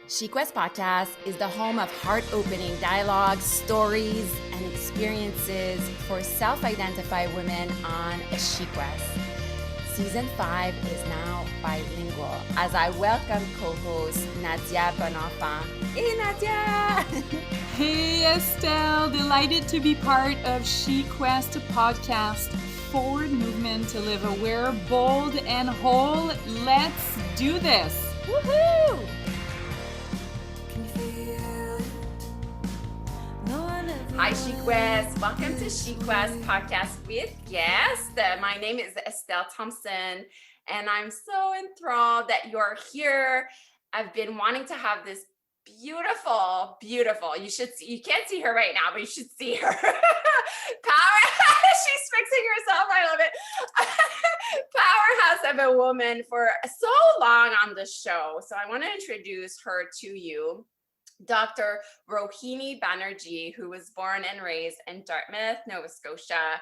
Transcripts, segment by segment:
She Quest Podcast is the home of heart-opening dialogues, stories, and experiences for self-identified women on a She Quest. Season 5 is now bilingual as I welcome co-host Nadia Bonenfant. Hey Nadia! Hey Estelle, delighted to be part of She Quest Podcast. Forward movement to live aware, bold, and whole. Let's do this. Woohoo! Hi, She Quest. Welcome to She Quest Podcast with guest. My name is Estelle Thompson, and I'm so enthralled that you're here. I've been wanting to have this beautiful, you can't see her right now, but you should see her. Power, she's fixing herself. I love it. Powerhouse of a woman for so long on the show. So I want to introduce her to you. Dr. Rohini Bannerjee, who was born and raised in Dartmouth, Nova Scotia.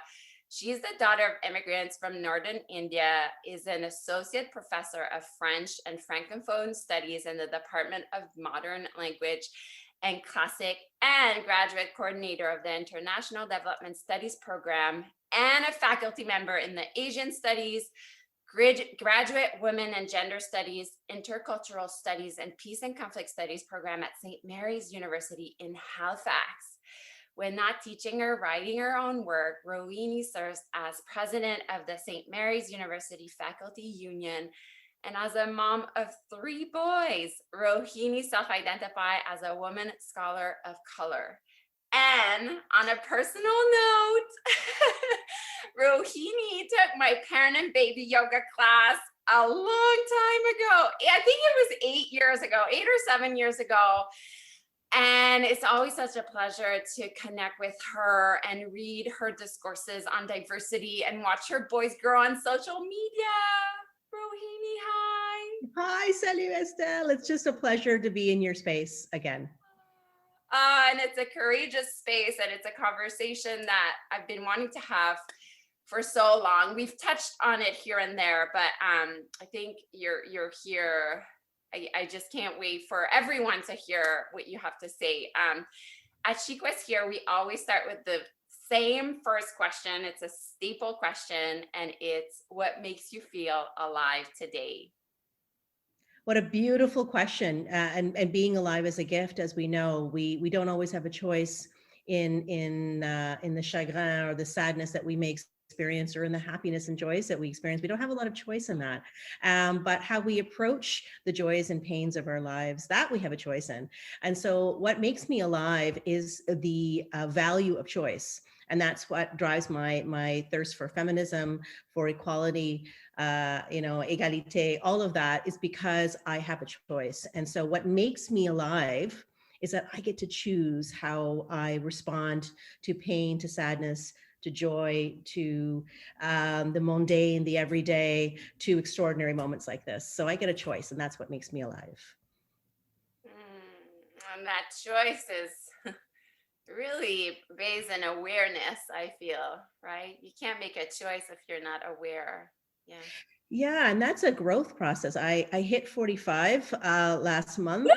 She's the daughter of immigrants from northern India, is an associate professor of French and Francophone studies in the Department of Modern Language and Classic, and graduate coordinator of the International Development Studies program, and a faculty member in the Asian Studies, Graduate Women and Gender Studies, Intercultural Studies, and Peace and Conflict Studies program at St. Mary's University in Halifax. When not teaching or writing her own work, Rohini serves as president of the St. Mary's University Faculty Union. And as a mom of 3 boys, Rohini self-identifies as a woman scholar of color. And on a personal note, Rohini took my parent and baby yoga class a long time ago. I think it was 8 years ago, 8 or 7 years ago. And it's always such a pleasure to connect with her and read her discourses on diversity and watch her boys grow on social media. Rohini, hi. Hi, salut Estelle. It's just a pleasure to be in your space again. And it's a courageous space, and it's a conversation that I've been wanting to have for so long. We've touched on it here and there, but I think you're here. I just can't wait for everyone to hear what you have to say. At She Quest here, we always start with the same first question. It's a staple question, and it's what makes you feel alive today? What a beautiful question. And being alive is a gift, as we know. We don't always have a choice in the chagrin or the sadness that we may experience, or in the happiness and joys that we experience. We don't have a lot of choice in that. But how we approach the joys and pains of our lives, that we have a choice in. And so what makes me alive is the value of choice. And that's what drives my thirst for feminism, for equality, égalité, all of that is because I have a choice. And so what makes me alive is that I get to choose how I respond to pain, to sadness, to joy, to the mundane, the everyday, to extraordinary moments like this. So I get a choice, and that's what makes me alive. And that choice is really based in awareness, I feel, right? You can't make a choice if you're not aware. Yeah, and that's a growth process. I hit 45 last month.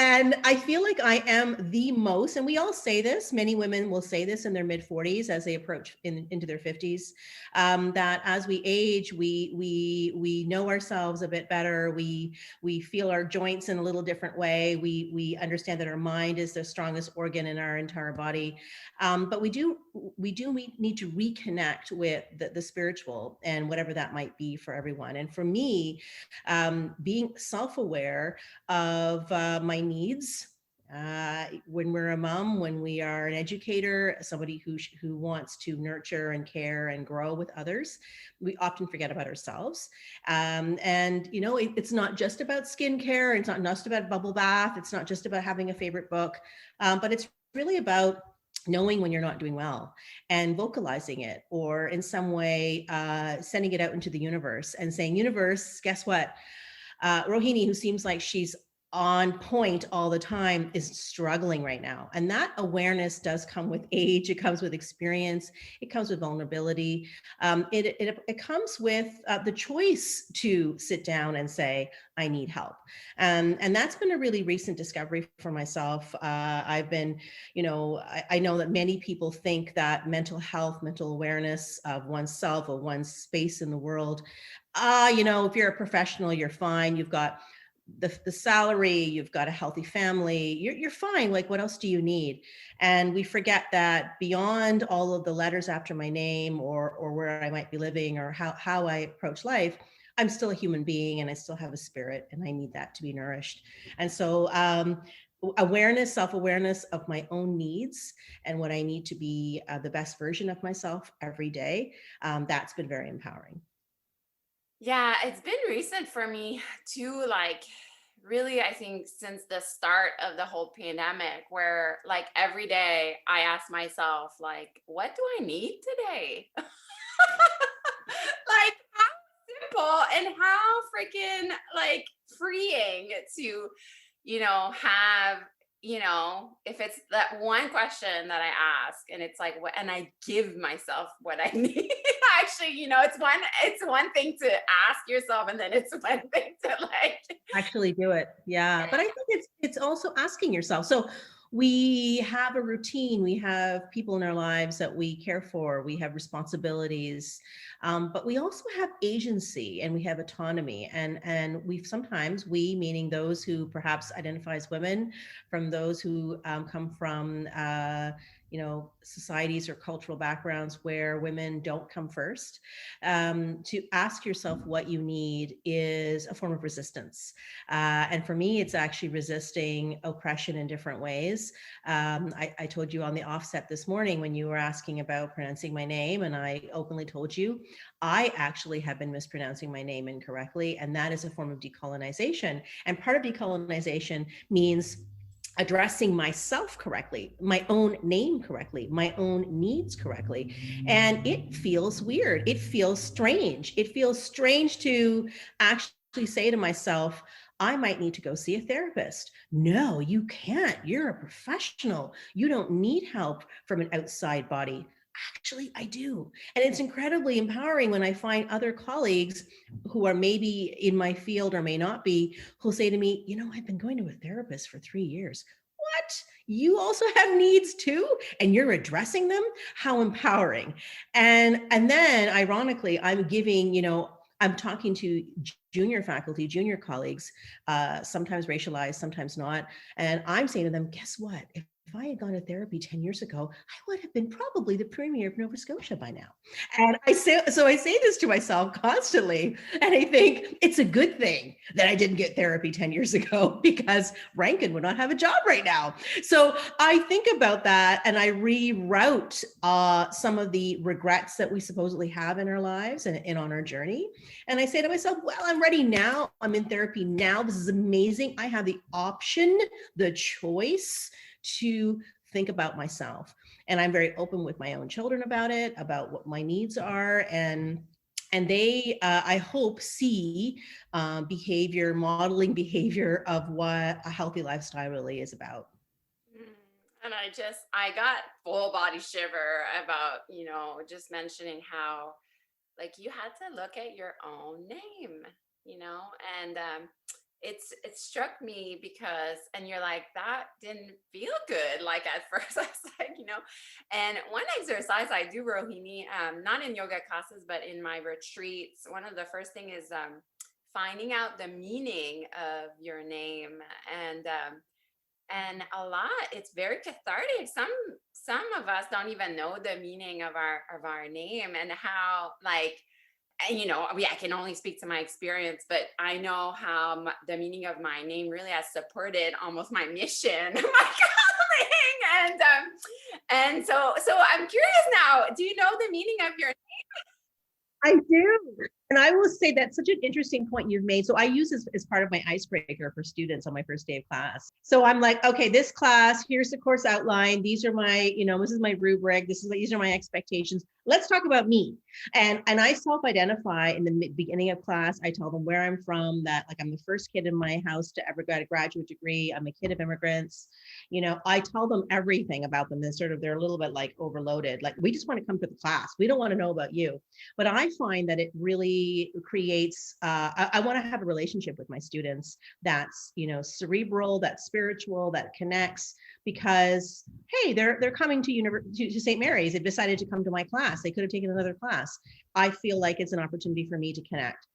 And I feel like I am the most, and we all say this, many women will say this in their mid 40s as they approach into their 50s, that as we age, we know ourselves a bit better. We feel our joints in a little different way. We understand that our mind is the strongest organ in our entire body. But we do need to reconnect with the spiritual and whatever that might be for everyone. And for me, being self-aware of my needs, when we're a mom, when we are an educator, somebody who wants to nurture and care and grow with others, we often forget about ourselves. It's not just about skincare. It's not just about bubble bath. It's not just about having a favorite book, but it's really about knowing when you're not doing well and vocalizing it, or in some way sending it out into the universe and saying, universe, guess what? Rohini, who seems like she's on point all the time is struggling right now. And that awareness does come with age. It comes with experience. It comes with vulnerability. It comes with the choice to sit down and say, I need help. And that's been a really recent discovery for myself. I've been, I know that many people think that mental health, mental awareness of oneself or one's space in the world, if you're a professional, you're fine. You've got the salary, you've got a healthy family, you're fine. Like, what else do you need? And we forget that beyond all of the letters after my name or where I might be living or how I approach life, I'm still a human being and I still have a spirit and I need that to be nourished. And so awareness, self-awareness of my own needs and what I need to be the best version of myself every day, that's been very empowering. Yeah, it's been recent for me too, like really, I think since the start of the whole pandemic, where like every day I ask myself, like, what do I need today? Like, how simple and how freaking like freeing to, have, if it's that one question that I ask and it's like what, and I give myself what I need. Actually, it's one thing to ask yourself and then it's one thing to like Actually do it. Yeah. But I think it's also asking yourself. So we have a routine, we have people in our lives that we care for, we have responsibilities, but we also have agency and we have autonomy. And we meaning those who perhaps identify as women, from those who come from societies or cultural backgrounds where women don't come first, to ask yourself what you need is a form of resistance. And for me, it's actually resisting oppression in different ways. I told you on the offset this morning when you were asking about pronouncing my name, and I openly told you, I actually have been mispronouncing my name incorrectly, and that is a form of decolonization. And part of decolonization means addressing myself correctly, my own name correctly, my own needs correctly. And it feels weird. It feels strange. It feels strange to actually say to myself, I might need to go see a therapist. No, you can't. You're a professional. You don't need help from an outside body. Actually, I do. And it's incredibly empowering when I find other colleagues who are maybe in my field or may not be, who'll say to me, I've been going to a therapist for 3 years. What? You also have needs too, and you're addressing them? How empowering. And then ironically, I'm talking to junior faculty, junior colleagues, sometimes racialized, sometimes not. And I'm saying to them, guess what? If I had gone to therapy 10 years ago, I would have been probably the premier of Nova Scotia by now. And I say this to myself constantly. And I think it's a good thing that I didn't get therapy 10 years ago, because Rankin would not have a job right now. So I think about that and I reroute some of the regrets that we supposedly have in our lives and on our journey. And I say to myself, well, I'm ready now. I'm in therapy now. This is amazing. I have the option, the choice to think about myself. And I'm very open with my own children about it, about what my needs are. And they, I hope, see modeling behavior of what a healthy lifestyle really is about. And I got full body shiver about, just mentioning how like you had to look at your own name, and it struck me because, and you're like, that didn't feel good. Like at first I was like, and one exercise I do, Rohini, not in yoga classes, but in my retreats, one of the first thing is finding out the meaning of your name. And a lot, it's very cathartic. Some of us don't even know the meaning of our name and how like, and, I can only speak to my experience, but I know how the meaning of my name really has supported almost my mission, my calling, and so I'm curious now. Do you know the meaning of your name? I do. And I will say that's such an interesting point you've made. So I use this as part of my icebreaker for students on my first day of class. So I'm like, okay, this class, here's the course outline. These are my, this is my rubric. These are my expectations. Let's talk about me. And I self-identify in the beginning of class. I tell them where I'm from, that like I'm the first kid in my house to ever get a graduate degree. I'm a kid of immigrants. I tell them everything about them, and sort of they're a little bit like overloaded. Like, we just want to come to the class. We don't want to know about you. But I find that it really creates, I want to have a relationship with my students that's, cerebral, that's spiritual, that connects, because, hey, they're coming to St. Mary's. They've decided to come to my class. They could have taken another class. I feel like it's an opportunity for me to connect.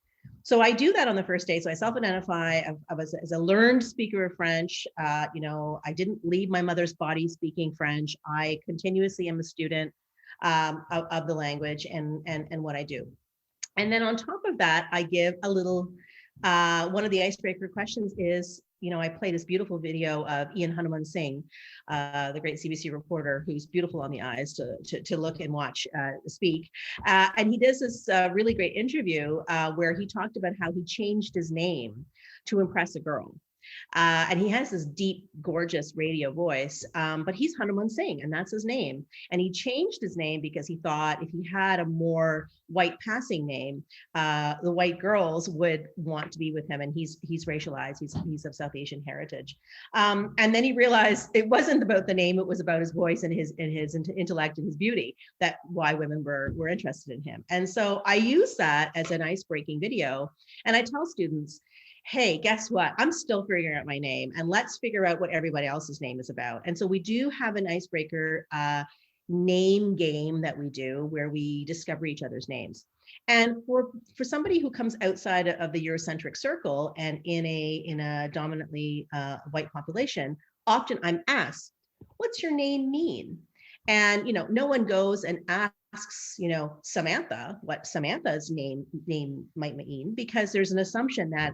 So I do that on the first day. So I self-identify as a learned speaker of French. I didn't leave my mother's body speaking French. I continuously am a student of the language and what I do. And then on top of that, I give a little, one of the icebreaker questions is, I play this beautiful video of Ian Hanuman Singh, the great CBC reporter, who's beautiful on the eyes to look and watch speak. And he does this really great interview where he talked about how he changed his name to impress a girl. And he has this deep, gorgeous radio voice, but he's Hanuman Singh, and that's his name. And he changed his name because he thought if he had a more white passing name, the white girls would want to be with him. And he's racialized. He's of South Asian heritage. And then he realized it wasn't about the name; it was about his voice and his intellect and his beauty. That why women were interested in him. And so I use that as an ice-breaking video, and I tell students, hey, guess what? I'm still figuring out my name, and let's figure out what everybody else's name is about. And so we do have an icebreaker name game that we do where we discover each other's names. And for somebody who comes outside of the Eurocentric circle and in a dominantly white population, often I'm asked, what's your name mean? And no one goes and asks Samantha what Samantha's name might mean, because there's an assumption that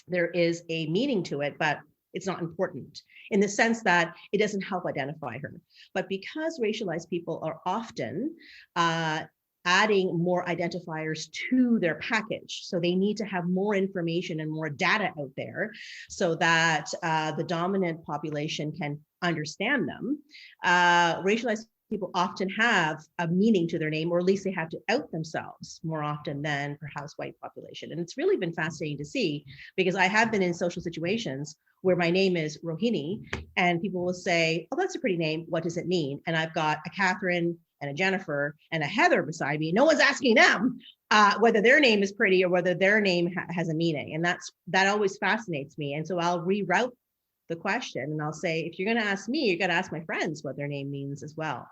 there is a meaning to it, but it's not important in the sense that it doesn't help identify her. But because racialized people are often adding more identifiers to their package, so they need to have more information and more data out there so that the dominant population can understand them, racialized people often have a meaning to their name, or at least they have to out themselves more often than perhaps white population. And it's really been fascinating to see, because I have been in social situations where my name is Rohini and people will say, oh, that's a pretty name. What does it mean? And I've got a Catherine and a Jennifer and a Heather beside me. No one's asking them whether their name is pretty or whether their name has a meaning. And that always fascinates me. And so I'll reroute the question and I'll say, if you're going to ask me, you got to ask my friends what their name means as well.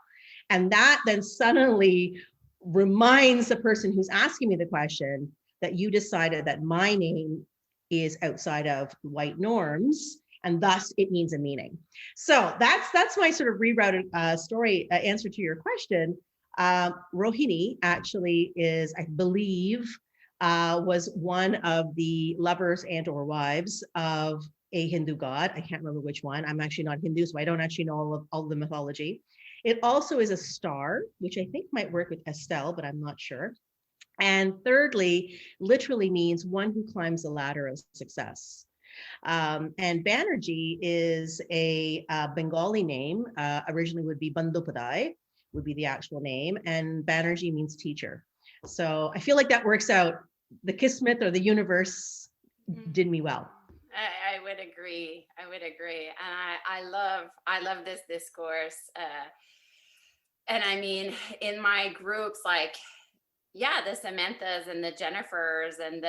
And that then suddenly reminds the person who's asking me the question that you decided that my name is outside of white norms, and thus it means a meaning. So that's my sort of rerouted story answer to your question. Rohini actually is, I believe, was one of the lovers and or wives of a Hindu god. I can't remember which one. I'm actually not Hindu, so I don't actually know all of the mythology. It also is a star, which I think might work with Estelle, but I'm not sure. And thirdly, literally means one who climbs the ladder of success. And Bannerjee is a Bengali name, originally would be Bandyopadhyay, would be the actual name, and Bannerjee means teacher. So I feel like that works out. The Kismet or the universe did me well. I would agree. And I love this discourse. And I mean, in my groups, like, yeah, the Samanthas and the Jennifers and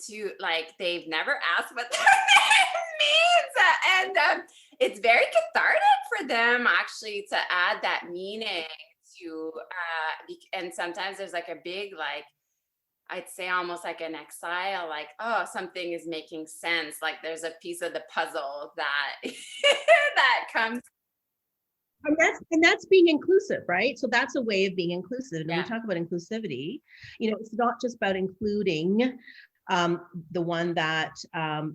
to like, they've never asked what their name means. And it's very cathartic for them actually to add that meaning to, and sometimes there's like a big, like, I'd say almost like an exile, like, oh, something is making sense. Like there's a piece of the puzzle that that comes. And that's being inclusive, right? So that's a way of being inclusive. And Yeah. when we talk about inclusivity, it's not just about including the one that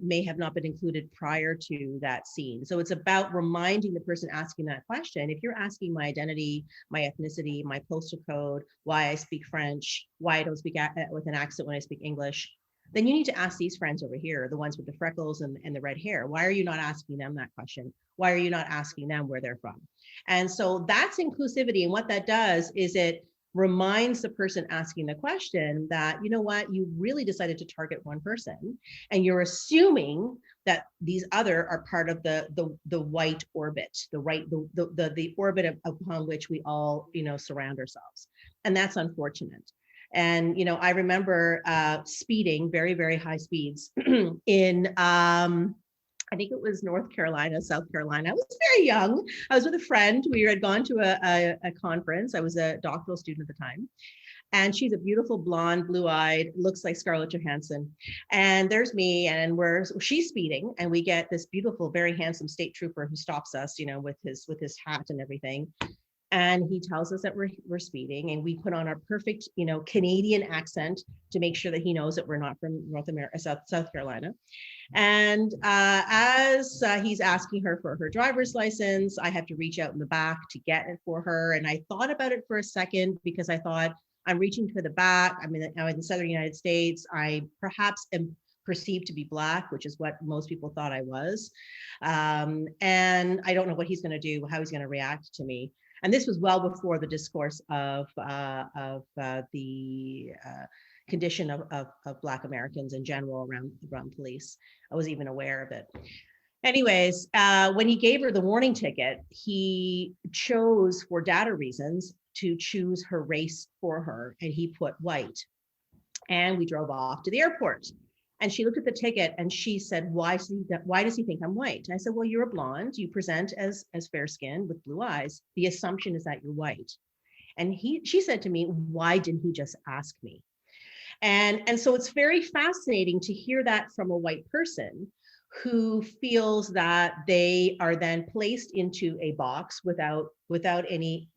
may have not been included prior to that scene. So it's about reminding the person asking that question. If you're asking my identity, my ethnicity, my postal code, why I speak French, why I don't speak with an accent when I speak English, then you need to ask these friends over here, the ones with the freckles and the red hair. Why are you not asking them that question? Why are you not asking them where they're from? And so that's inclusivity. And what that does is it reminds the person asking the question that, you know what, you really decided to target one person, and you're assuming that these other are part of the white orbit, the orbit upon which we all, surround ourselves. And that's unfortunate. And, I remember speeding very, very high speeds in, I think it was North Carolina, South Carolina. I was very young. I was with a friend. We had gone to a conference. I was a doctoral student at the time. And she's a beautiful blonde, blue-eyed, looks like Scarlett Johansson. And there's me, and she's speeding, and we get this beautiful, very handsome state trooper who stops us, with his hat and everything. And he tells us that we're speeding, and we put on our perfect, Canadian accent to make sure that he knows that we're not from North America, South Carolina. And as he's asking her for her driver's license, I have to reach out in the back to get it for her. And I thought about it for a second, because I thought, I'm reaching for the back. I'm in the southern United States. I perhaps am perceived to be Black, which is what most people thought I was. And I don't know what he's going to do, how he's going to react to me. And this was well before the discourse of the condition of Black Americans in general around police. I was even aware of it. Anyways, when he gave her the warning ticket, he chose, for data reasons, to choose her race for her, and he put white. And we drove off to the airport. And she looked at the ticket and she said, why does he think I'm white? And I said, well, you're a blonde. You present as fair skinned with blue eyes. The assumption is that you're white. And she said to me, why didn't he just ask me? And so it's very fascinating to hear that from a white person who feels that they are then placed into a box without any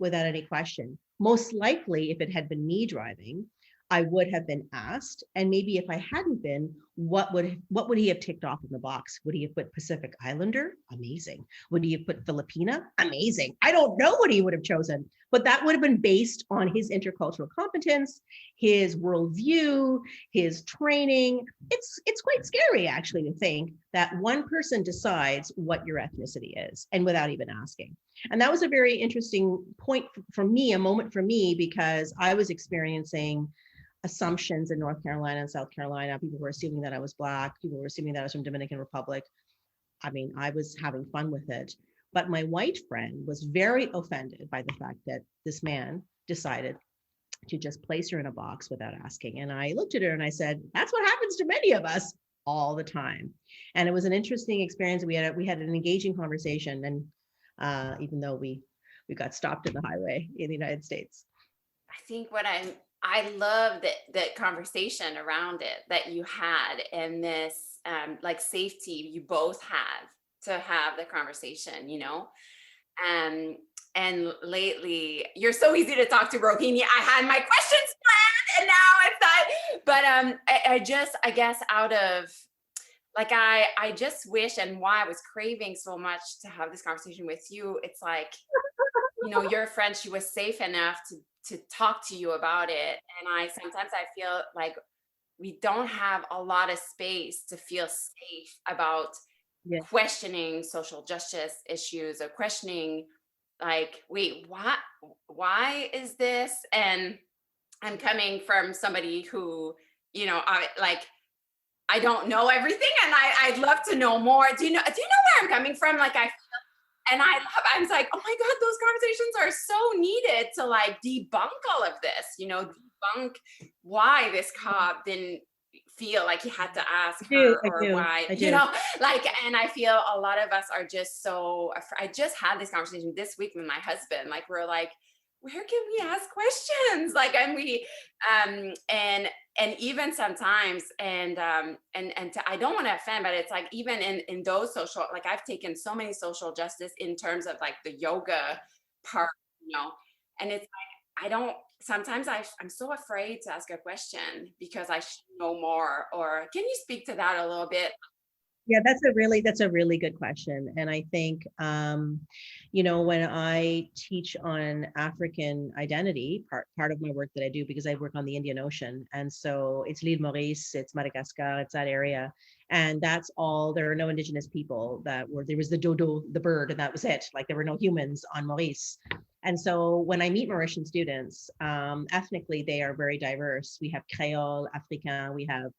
question. Most likely, if it had been me driving, I would have been asked, and maybe if I hadn't been, what would he have ticked off in the box? Would he have put Pacific Islander? Amazing. Would he have put Filipina? Amazing. I don't know what he would have chosen, but that would have been based on his intercultural competence, his worldview, his training. It's quite scary, actually, to think that one person decides what your ethnicity is, and without even asking. And that was a very interesting point for me, a moment for me, because I was experiencing assumptions in North Carolina and South Carolina. People were assuming that I was Black. People were assuming that I was from Dominican Republic. I mean, I was having fun with it. But my white friend was very offended by the fact that this man decided to just place her in a box without asking. And I looked at her and I said, that's what happens to many of us all the time. And it was an interesting experience. We had an engaging conversation. And even though we got stopped in the highway in the United States. I think I love that conversation around it that you had, and this like safety you both had to have the conversation, and lately you're so easy to talk to, Rohini. I had my questions planned and now it's not, but I guess out of like, I just wish, and why I was craving so much to have this conversation with you, it's like, your friend, she was safe enough to talk to you about it. And sometimes I feel like we don't have a lot of space to feel safe about questioning social justice issues, or questioning like, wait, why is this? And I'm coming from somebody who, I don't know everything, and I'd love to know more. Do you know where I'm coming from? Like, I'm like, oh my God, those conversations are so needed to like debunk all of this, debunk why this cop didn't feel like he had to ask her, or why, and I feel a lot of us are just so afraid. I just had this conversation this week with my husband. Like, we're like, where can we ask questions? Like, and we, and even sometimes, I don't want to offend, but it's like, even in those social, like, I've taken so many social justice in terms of like the yoga part, and it's like, sometimes I'm so afraid to ask a question because I should know more. Or can you speak to that a little bit? Yeah, that's a really good question. And I think, when I teach on African identity, part of my work that I do, because I work on the Indian Ocean. And so it's l'Île Maurice, it's Madagascar, it's that area. And that's all, there are no indigenous people there was the dodo, the bird, and that was it. Like, there were no humans on Maurice. And so when I meet Mauritian students, ethnically, they are very diverse. We have Creole, Africain, we have,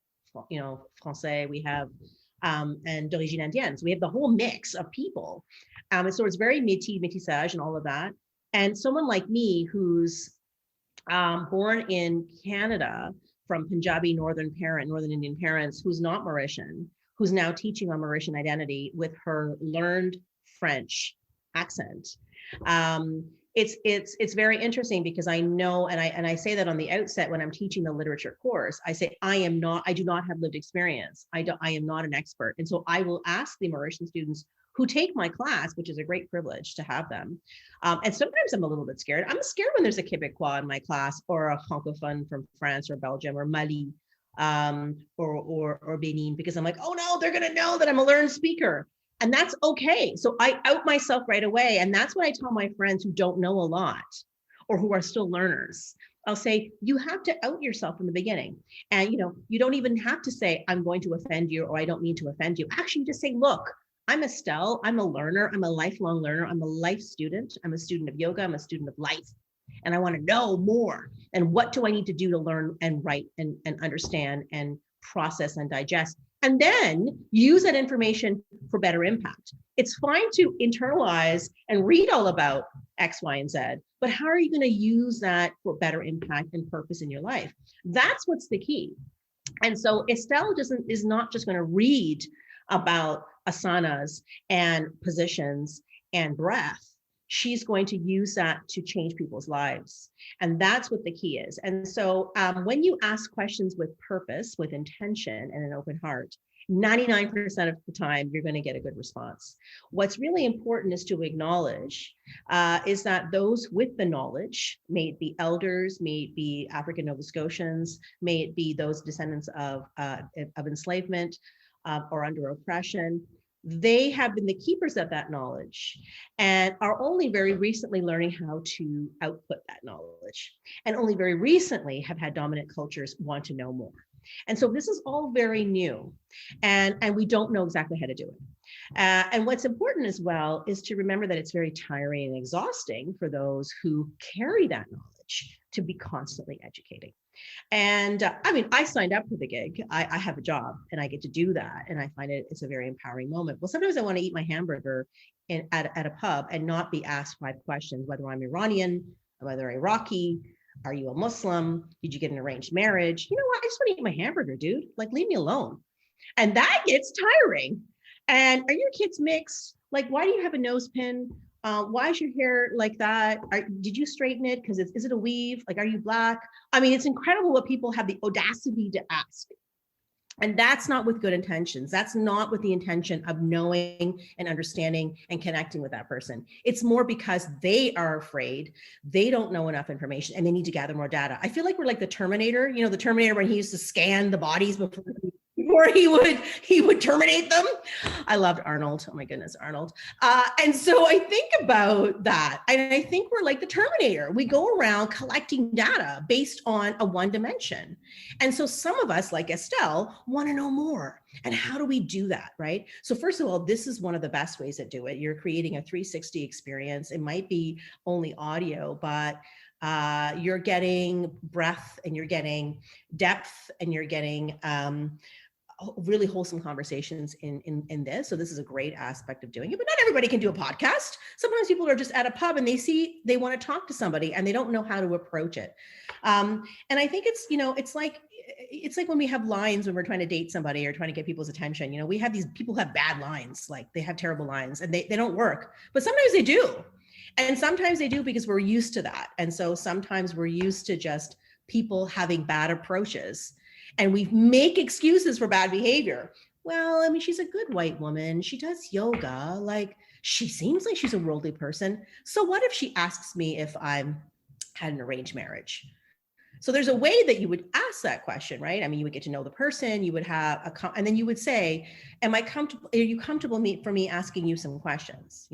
Français, we have, and d'origine indienne. So we have the whole mix of people. And so it's very métissage and all of that. And someone like me who's born in Canada from Punjabi Northern Indian parents, who's not Mauritian, who's now teaching on Mauritian identity with her learned French accent. It's very interesting because I know, and I say that on the outset when I'm teaching the literature course, I say I do not have lived experience. I am not an expert, and so I will ask the Mauritian students who take my class, which is a great privilege to have them. And sometimes I'm a little bit scared. I'm scared when there's a Québécois in my class or a francophone from France or Belgium or Mali, or Benin, because I'm like, oh no, they're gonna know that I'm a learned speaker. And that's okay. So I out myself right away. And that's what I tell my friends who don't know a lot or who are still learners. I'll say, you have to out yourself from the beginning. And you don't even have to say, I'm going to offend you, or I don't mean to offend you. Actually, just say, look, I'm Estelle. I'm a learner. I'm a lifelong learner. I'm a life student. I'm a student of yoga. I'm a student of life. And I want to know more. And what do I need to do to learn and write and understand and process and digest? And then use that information for better impact. It's fine to internalize and read all about X, Y, and Z, but how are you going to use that for better impact and purpose in your life? That's what's the key. And so Estelle is not just going to read about asanas and positions and breath. She's going to use that to change people's lives. And that's what the key is. And so when you ask questions with purpose, with intention, and an open heart, 99% of the time, you're going to get a good response. What's really important is to acknowledge is that those with the knowledge, may it be elders, may it be African Nova Scotians, may it be those descendants of enslavement or under oppression, they have been the keepers of that knowledge and are only very recently learning how to output that knowledge, and only very recently have had dominant cultures want to know more. And so this is all very new, and we don't know exactly how to do it. And what's important as well is to remember that it's very tiring and exhausting for those who carry that knowledge to be constantly educating. And I signed up for the gig. I have a job and I get to do that. And I find it's a very empowering moment. Well, sometimes I want to eat my hamburger at a pub and not be asked 5 questions, whether I'm Iranian, whether Iraqi, are you a Muslim? Did you get an arranged marriage? You know what? I just want to eat my hamburger, dude. Like, leave me alone. And that gets tiring. And are your kids mixed? Like, why do you have a nose pin? Why is your hair like that? Did you straighten it? Because is it a weave? Like, are you Black? I mean, it's incredible what people have the audacity to ask. And that's not with good intentions. That's not with the intention of knowing and understanding and connecting with that person. It's more because they are afraid, they don't know enough information, and they need to gather more data. I feel like we're like the Terminator, the Terminator when he used to scan the bodies before he would terminate them. I loved Arnold. Oh my goodness, Arnold. And so I think about that. And I think we're like the Terminator. We go around collecting data based on a one dimension. And so some of us, like Estelle, want to know more. And how do we do that, right? So first of all, this is one of the best ways to do it. You're creating a 360 experience. It might be only audio, but you're getting breadth and you're getting depth and you're getting really wholesome conversations in this. So this is a great aspect of doing it, but not everybody can do a podcast. Sometimes people are just at a pub and they want to talk to somebody and they don't know how to approach it. And I think it's like when we have lines when we're trying to date somebody or trying to get people's attention. We have these people who have bad lines, like they have terrible lines and they don't work, but sometimes they do. And sometimes they do because we're used to that. And so sometimes we're used to just people having bad approaches. And we make excuses for bad behavior. Well, I mean, she's a good white woman. She does yoga. Like, she seems like she's a worldly person. So what if she asks me if I had an arranged marriage? So there's a way that you would ask that question, right? I mean, you would get to know the person, you would have and then you would say, are you comfortable for me asking you some questions?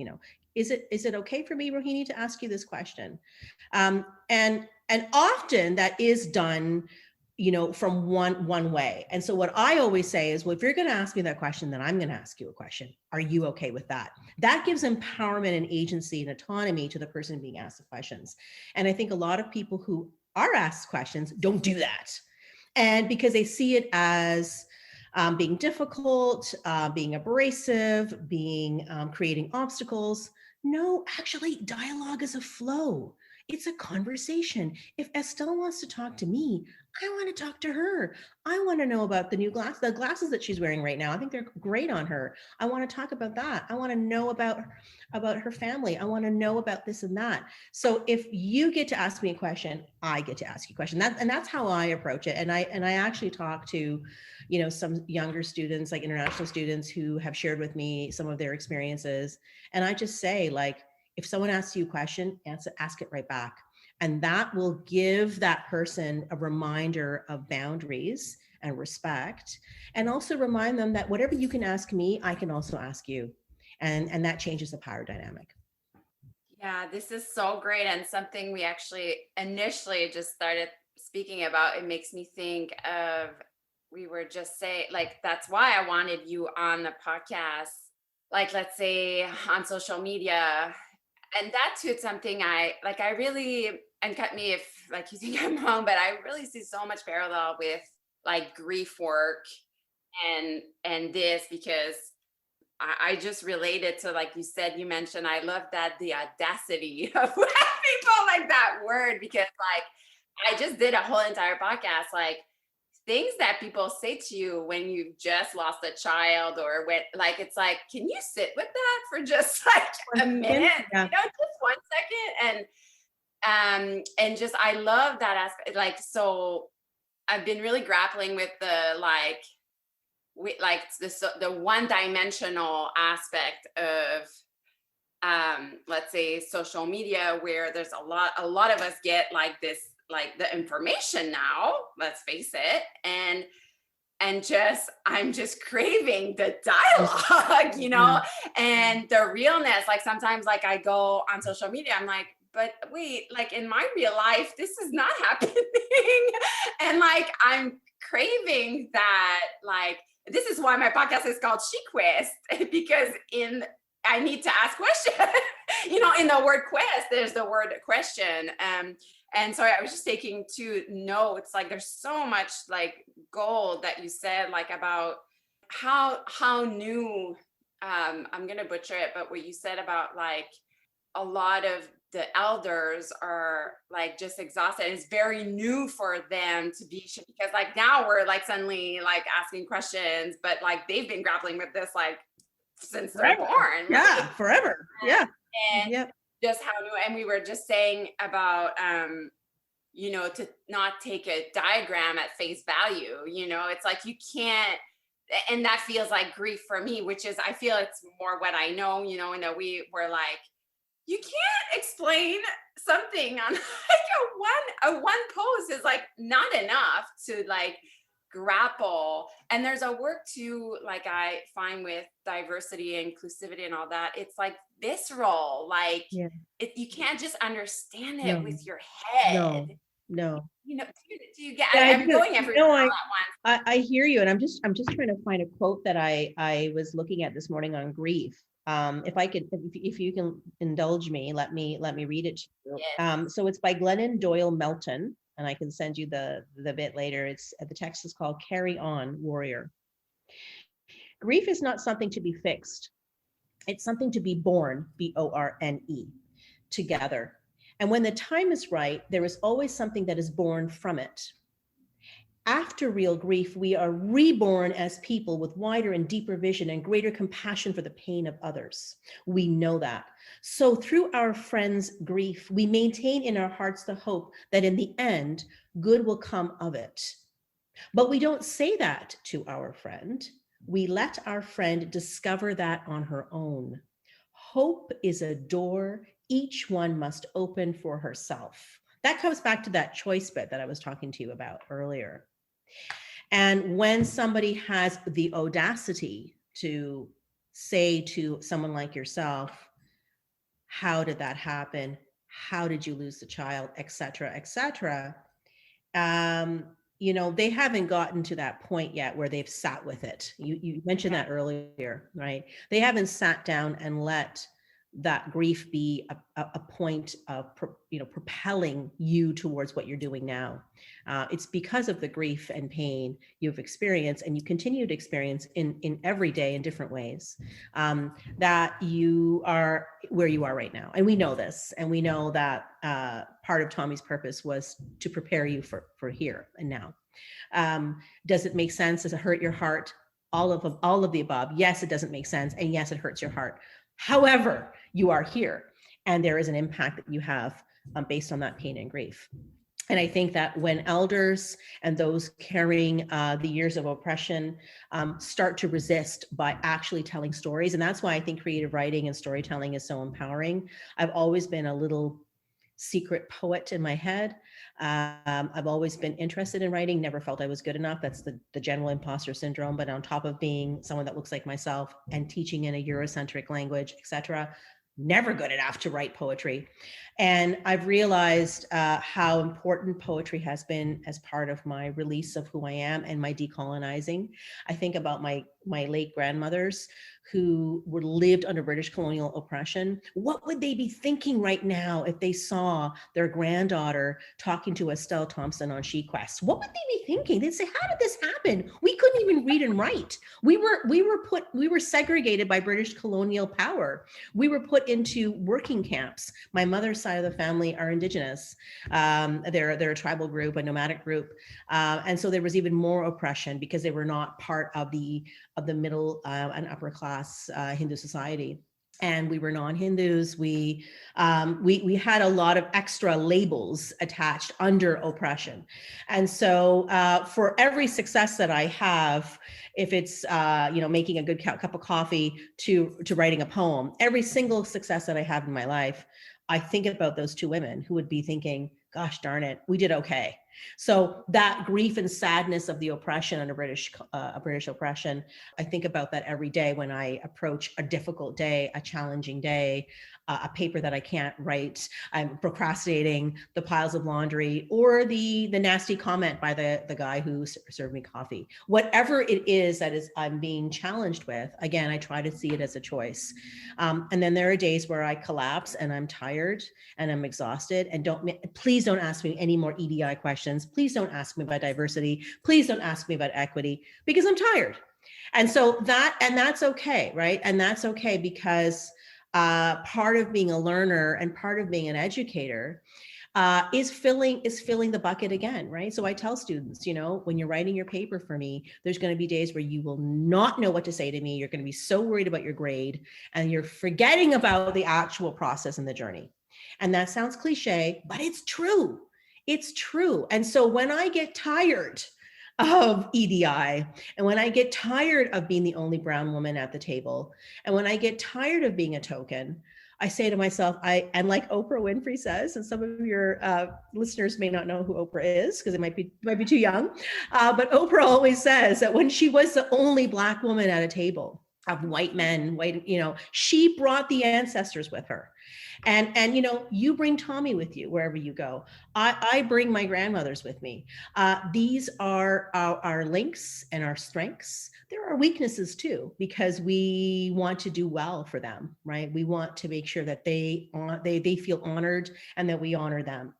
Is it okay for me, Rohini, to ask you this question? And often that is done from one way. And so what I always say is, well, if you're going to ask me that question, then I'm going to ask you a question. Are you okay with that? That gives empowerment and agency and autonomy to the person being asked the questions. And I think a lot of people who are asked questions don't do that. And because they see it as being difficult, being abrasive, being creating obstacles. No, actually, dialogue is a flow. It's a conversation. If Estelle wants to talk to me, I want to talk to her. I want to know about the glasses that she's wearing right now. I think they're great on her. I want to talk about that. I want to know about her family. I want to know about this and that. So if you get to ask me a question, I get to ask you a question. That's how I approach it. And I actually talk to, some younger students, like international students, who have shared with me some of their experiences. And I just say, like, if someone asks you a question, ask it right back. And that will give that person a reminder of boundaries and respect, and also remind them that whatever you can ask me, I can also ask you. And that changes the power dynamic. Yeah, this is so great, and something we actually initially just started speaking about. It makes me think of, we were just saying, like, that's why I wanted you on the podcast. Like, let's say on social media, and that too, it's something I really, and cut me if like you think I'm wrong, but I really see so much parallel with like grief work and this, because I just related to, like you said, you mentioned, I love that, the audacity of when people like that word, because like I just did a whole entire podcast, like things that people say to you when you've just lost a child, or when, like, it's like, can you sit with that for just like a minute, Yeah. just 1 second? And just, I love that aspect. Like, so I've been really grappling with the the one-dimensional aspect of let's say social media, where there's a lot of us get like this, like the information now, let's face it, and just, I'm just craving the dialogue, and the realness. Like sometimes, like I go on social media, I'm like, but wait, like in my real life, this is not happening. And like, I'm craving that, like, this is why my podcast is called She Quest, because I need to ask questions. In the word quest, there's the word question. And so I was just taking 2 notes. Like, there's so much like gold that you said, like about how new, I'm gonna butcher it, but what you said about like a lot of the elders are like just exhausted. It's very new for them to be, because like now we're like suddenly like asking questions, but like they've been grappling with this like since they're born. Yeah, right? forever. Yeah. And Yep. just how new. And we were just saying about to not take a diagram at face value. It's like you can't, and that feels like grief for me, which is, I feel it's more what I know, in that we were like, you can't explain something on like a one post is like not enough to like grapple. And there's a work too, like I find with diversity and inclusivity and all that, it's like visceral, like Yeah. you can't just understand it No. with your head. No. Do you get, Yeah, I'm going everywhere all at once. I hear you, and I'm just trying to find a quote that I was looking at this morning on grief. If you can indulge me, let me read it to you. Yes. So it's by Glennon Doyle Melton, and I can send you the bit later. It's the text is called "Carry On, Warrior." Grief is not something to be fixed. It's something to be born, BORNE, together. And when the time is right, there is always something that is born from it. After real grief, we are reborn as people with wider and deeper vision and greater compassion for the pain of others. We know that. So through our friend's grief, we maintain in our hearts the hope that in the end, good will come of it. But we don't say that to our friend. We let our friend discover that on her own. Hope is a door each one must open for herself. That comes back to that choice bit that I was talking to you about earlier. And when somebody has the audacity to say to someone like yourself, how did that happen? How did you lose the child, et cetera, et cetera? they haven't gotten to that point yet where they've sat with it. You mentioned that earlier, right? They haven't sat down and let that grief be a point of propelling you towards what you're doing now. It's because of the grief and pain you've experienced and you continue to experience in every day in different ways, that you are where you are right now. And we know this, and we know that part of Tommy's purpose was to prepare you for here and now. Does it make sense? Does it hurt your heart? All of the above. Yes, it doesn't make sense, and yes, it hurts your heart. However, you are here, and there is an impact that you have based on that pain and grief. And I think that when elders and those carrying the years of oppression start to resist by actually telling stories, and that's why I think creative writing and storytelling is so empowering. I've always been a little secret poet in my head. I've always been interested in writing, never felt I was good enough. That's the general imposter syndrome. But on top of being someone that looks like myself and teaching in a Eurocentric language, etc., never good enough to write poetry. And I've realized how important poetry has been as part of my release of who I am and my decolonizing. I think about my late grandmothers who were lived under British colonial oppression. What would they be thinking right now if they saw their granddaughter talking to Estelle Thompson on SheQuest? What would they be thinking? They'd say, how did this happen? We couldn't even read and write. We were segregated by British colonial power. We were put into working camps. My mother's side of the family are Indigenous. They're a tribal group, a nomadic group. And so there was even more oppression because they were not part of the middle and upper class Hindu society. And we were non-Hindus. We had a lot of extra labels attached under oppression. And so for every success that I have, if it's making a good cup of coffee to writing a poem, every single success that I have in my life, I think about those two women who would be thinking, gosh darn it, we did okay. So that grief and sadness of the oppression under British oppression, I think about that every day when I approach a difficult day, a challenging day, a paper that I can't write, I'm procrastinating, the piles of laundry, or the nasty comment by the guy who served me coffee. Whatever it is that I'm being challenged with, again, I try to see it as a choice. And then there are days where I collapse and I'm tired and I'm exhausted, and please don't ask me any more EDI questions. Please don't ask me about diversity. Please don't ask me about equity, because I'm tired. And so that's okay, right? And that's okay because part of being a learner and part of being an educator is filling the bucket again, right? So I tell students, when you're writing your paper for me, there's going to be days where you will not know what to say to me. You're going to be so worried about your grade, and you're forgetting about the actual process and the journey. And that sounds cliche, but it's true. It's true. And so when I get tired of EDI, and when I get tired of being the only brown woman at the table, and when I get tired of being a token, I say to myself, and like Oprah Winfrey says, and some of your listeners may not know who Oprah is because it might be too young, but Oprah always says that when she was the only Black woman at a table of white men, she brought the ancestors with her. And you bring Tommy with you wherever you go. I bring my grandmothers with me. These are our links and our strengths. There are weaknesses too, because we want to do well for them, right? We want to make sure that they feel honored and that we honor them.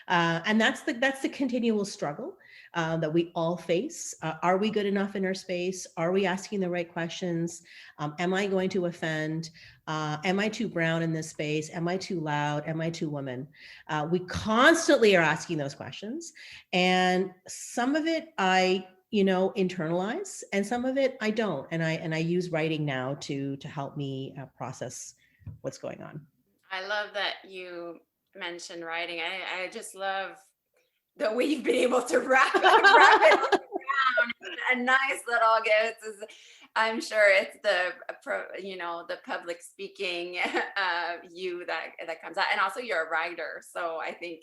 And that's the continual struggle that we all face. Are we good enough in our space? Are we asking the right questions? Am I going to offend? Am I too brown in this space? Am I too loud? Am I too woman? We constantly are asking those questions. And some of it I internalize, and some of it I don't. And I use writing now to help me process what's going on. I love that you mentioned writing. I just love the way you've been able to wrap it down. A nice little gift. I'm sure it's the public speaking you that comes out, and also you're a writer. So I think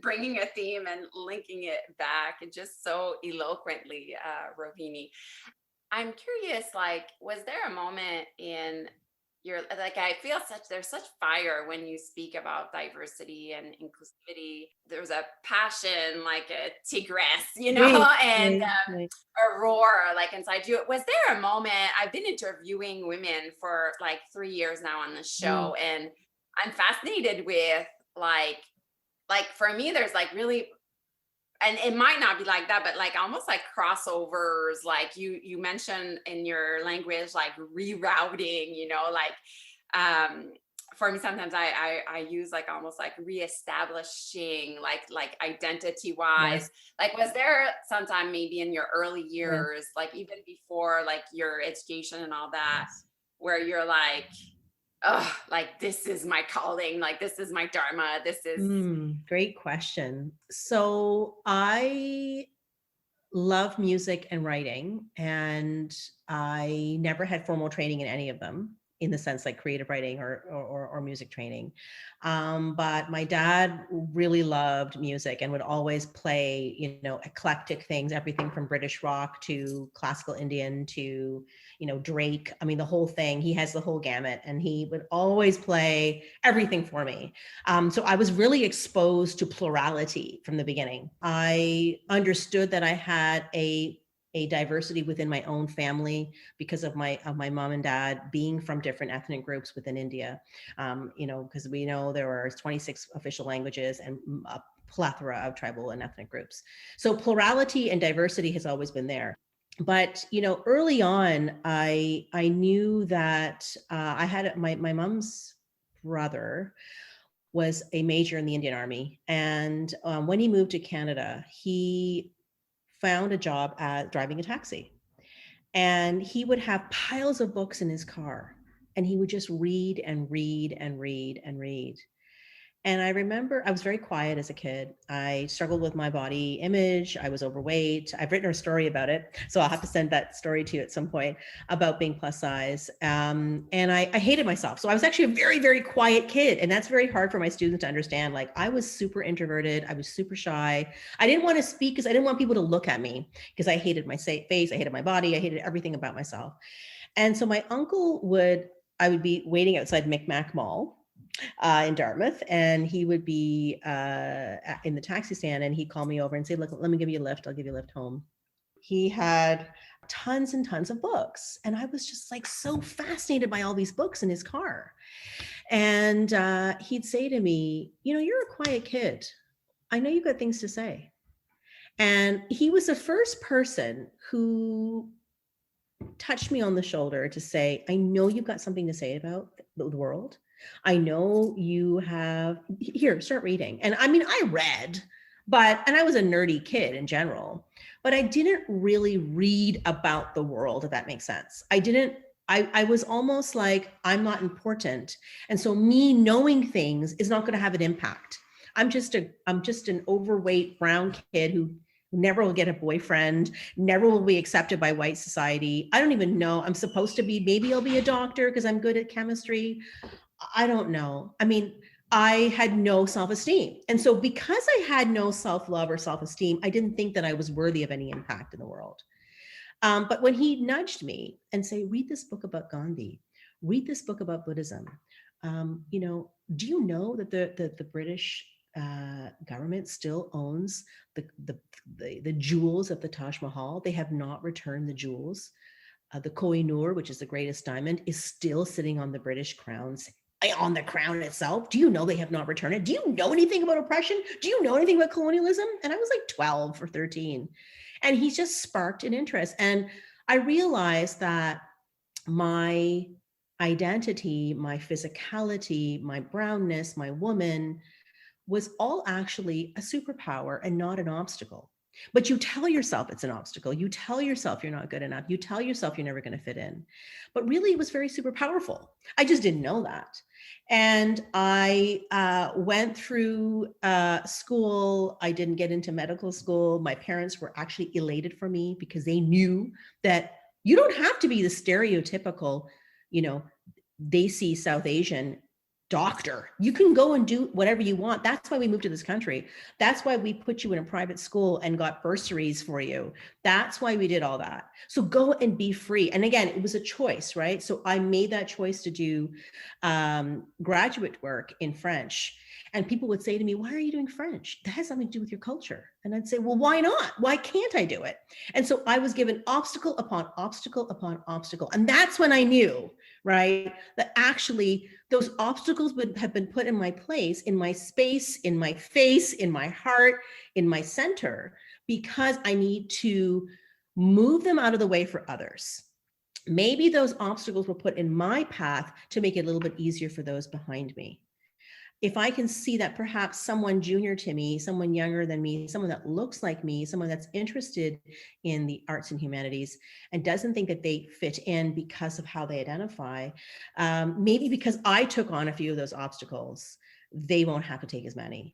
bringing a theme and linking it back just so eloquently, Rohini. I'm curious, was there a moment in you're like, I feel there's such fire when you speak about diversity and inclusivity. There's a passion, like a tigress, Right, and right, right. a roar like inside you. Was there a moment? I've been interviewing women for like 3 years now on the Mm, show, and I'm fascinated with like for me, there's like really, and it might not be like that, but like almost like crossovers, like you mentioned in your language, like rerouting, like for me sometimes I use like almost like reestablishing like identity wise. yes, Like was there sometime maybe in your early yeah, years, like even before like your education and all that, yes. where you're like, oh, like this is my calling, like this is my dharma, this is. Great question. So I love music and writing, and I never had formal training in any of them in the sense like creative writing or music training. But my dad really loved music and would always play, eclectic things, everything from British rock to classical Indian to, Drake. I mean, the whole thing. He has the whole gamut, and he would always play everything for me. So I was really exposed to plurality from the beginning. I understood that I had a diversity within my own family because of my mom and dad being from different ethnic groups within India. Because we know there are 26 official languages and a plethora of tribal and ethnic groups. So plurality and diversity has always been there. But early on, I knew that I had my mom's brother was a major in the Indian Army. And when he moved to Canada, he found a job at driving a taxi. And he would have piles of books in his car. And he would just read and read and read and read. And I remember I was very quiet as a kid. I struggled with my body image. I was overweight. I've written a story about it. So I'll have to send that story to you at some point about being plus size. And I hated myself. So I was actually a very, very quiet kid. And that's very hard for my students to understand. Like I was super introverted. I was super shy. I didn't want to speak because I didn't want people to look at me because I hated my face. I hated my body. I hated everything about myself. And so my uncle I would be waiting outside Micmac Mall in Dartmouth, and he would be in the taxi stand, and he'd call me over and say, "Look, let me give you a lift. I'll give you a lift home." He had tons and tons of books, and I was just like so fascinated by all these books in his car. And he'd say to me, "You're a quiet kid. I know you've got things to say." And he was the first person who touched me on the shoulder to say, "I know you've got something to say about the world. I know you have, here, start reading." And I mean, I read, and I was a nerdy kid in general, but I didn't really read about the world, if that makes sense. I was almost like, I'm not important. And so me knowing things is not going to have an impact. I'm just an overweight brown kid who never will get a boyfriend, never will be accepted by white society. I don't even know. I'm supposed to be, maybe I'll be a doctor because I'm good at chemistry. I don't know. I mean, I had no self-esteem. And so because I had no self-love or self-esteem, I didn't think that I was worthy of any impact in the world. But when he nudged me and say, "Read this book about Gandhi, read this book about Buddhism. Do you know that the British government still owns the jewels of the Taj Mahal? They have not returned the jewels. The Koh-i-Noor, which is the greatest diamond, is still sitting on the British on the crown itself. Do you know they have not returned it? Do you know anything about oppression? Do you know anything about colonialism?" And I was like 12 or 13. And he just sparked an interest. And I realized that my identity, my physicality, my brownness, my woman was all actually a superpower and not an obstacle. But you tell yourself it's an obstacle. You tell yourself you're not good enough. You tell yourself you're never going to fit in. But really, it was very super powerful. I just didn't know that. And I went through school. I didn't get into medical school. My parents were actually elated for me because they knew that you don't have to be the stereotypical, they see South Asian doctor. You can go and do whatever you want. That's why we moved to this country. That's why we put you in a private school and got bursaries for you. That's why we did all that. So go and be free. And again, it was a choice, right? So I made that choice to do graduate work in French. And people would say to me, why are you doing French? That has something to do with your culture. And I'd say, well, why not? Why can't I do it? And so I was given obstacle upon obstacle upon obstacle. And that's when I knew, right, that actually those obstacles would have been put in my place, in my space, in my face, in my heart, in my center, because I need to move them out of the way for others. Maybe those obstacles were put in my path to make it a little bit easier for those behind me. If I can see that perhaps someone junior to me, someone younger than me, someone that looks like me, someone that's interested in the arts and humanities and doesn't think that they fit in because of how they identify, maybe because I took on a few of those obstacles, they won't have to take as many.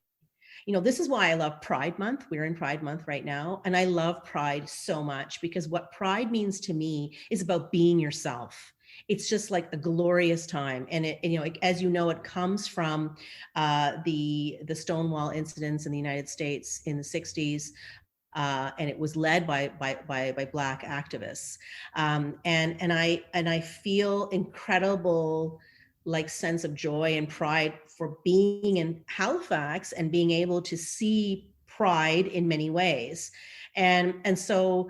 You know, this is why I love Pride Month. We're in Pride Month right now. And I love Pride so much because what Pride means to me is about being yourself. It's just like a glorious time. And it, you know, as you know, it comes from the Stonewall incidents in the United States in the 60s. And it was led by Black activists. And I feel incredible like sense of joy and pride for being in Halifax and being able to see pride in many ways. And so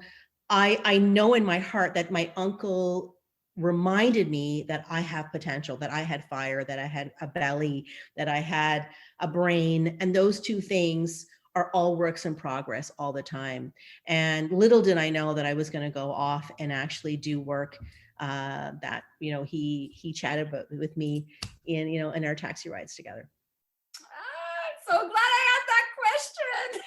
I know in my heart that my uncle reminded me that I have potential, that I had fire, that I had a belly, that I had a brain. And those two things are all works in progress all the time. And little did I know that I was going to go off and actually do work that, you know, he chatted about with me in, you know, in our taxi rides together. So glad I had that question.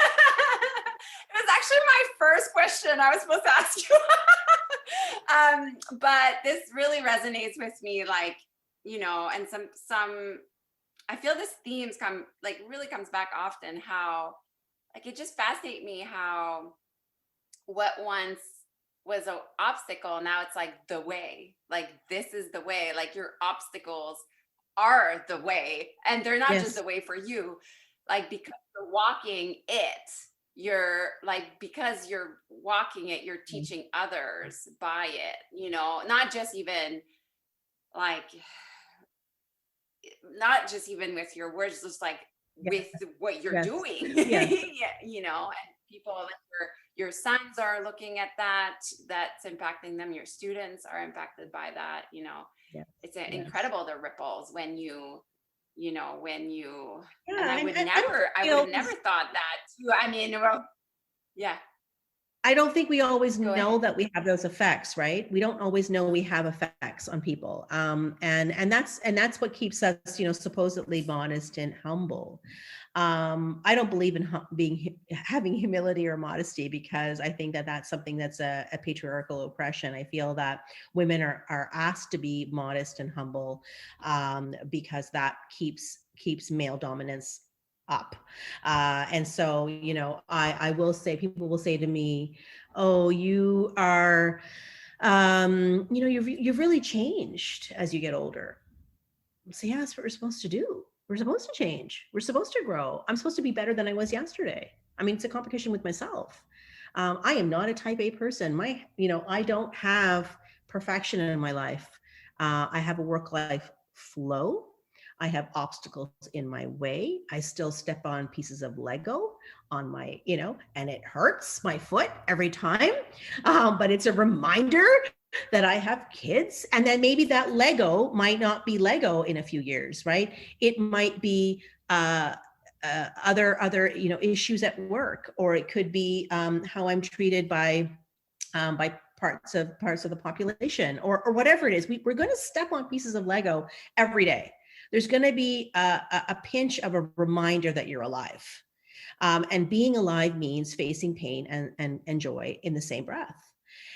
It was actually my first question I was supposed to ask you. But this really resonates with me, like, you know, and some, I feel this themes really comes back often, how, like, it just fascinates me how what once was an obstacle, now it's like the way, like, this is the way, like your obstacles are the way, and they're not just the way for you, like, because you're walking it, you're like, because you're walking it, you're teaching others by it, you know, not just even with your words, just like with what you're doing. Yeah, you know, and people like your sons are looking at that's impacting them, your students are impacted by that, you know. It's incredible, the ripples when you know, and I would have never thought that too. I mean, well, yeah. I don't think we always know that we have those effects, right? We don't always know we have effects on people. And that's what keeps us, you know, supposedly modest and humble. I don't believe in having humility or modesty, because I think that that's something that's a patriarchal oppression. I feel that women are asked to be modest and humble because that keeps male dominance up. And so, you know, I will say, people will say to me, oh, you are, you know, you've really changed as you get older. So yeah, that's what we're supposed to do. We're supposed to change. We're supposed to grow. I'm supposed to be better than I was yesterday. I mean, it's a competition with myself. I am not a type A person. I don't have perfection in my life. I have a work-life flow. I have obstacles in my way. I still step on pieces of Lego on my, you know, and it hurts my foot every time. But it's a reminder that I have kids, and then maybe that Lego might not be Lego in a few years, right? It might be other you know, issues at work, or it could be how I'm treated by parts of the population, or whatever it is. We're going to step on pieces of Lego every day. There's going to be a pinch of a reminder that you're alive. And being alive means facing pain and joy in the same breath.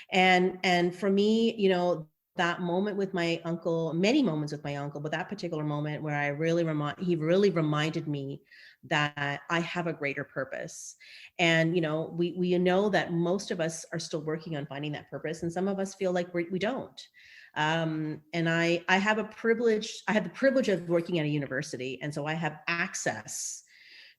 And for me, you know, that moment with my uncle, many moments with my uncle, but that particular moment where he really reminded me that I have a greater purpose. And, you know, we know that most of us are still working on finding that purpose, and some of us feel like we don't. And I have I have the privilege of working at a university. And so I have access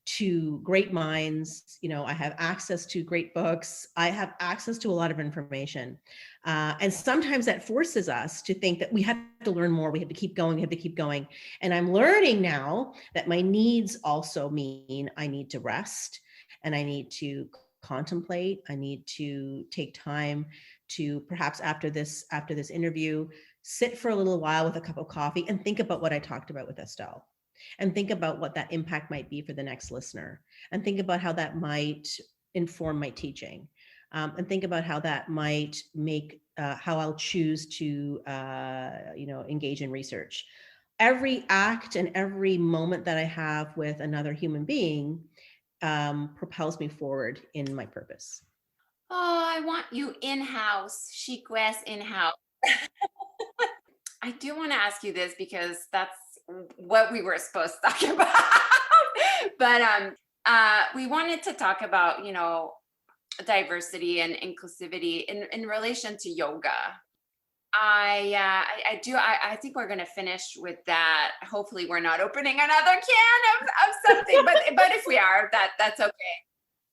to great minds. I have access to great books. I have access to a lot of information. And sometimes that forces us to think that we have to learn more. We have to keep going. We have to keep going. And I'm learning now that my needs also mean I need to rest and I need to contemplate. I need to take time to perhaps after this interview, sit for a little while with a cup of coffee and think about what I talked about with Estelle, and think about what that impact might be for the next listener, and think about how that might inform my teaching, and think about how that might make how I'll choose to engage in research. Every act and every moment that I have with another human being propels me forward in my purpose. Oh, I want you in-house, Chic West in-house. I do want to ask you this because that's what we were supposed to talk about. But we wanted to talk about, diversity and inclusivity in relation to yoga. I think we're going to finish with that. Hopefully we're not opening another can of something, but if we are, that's okay.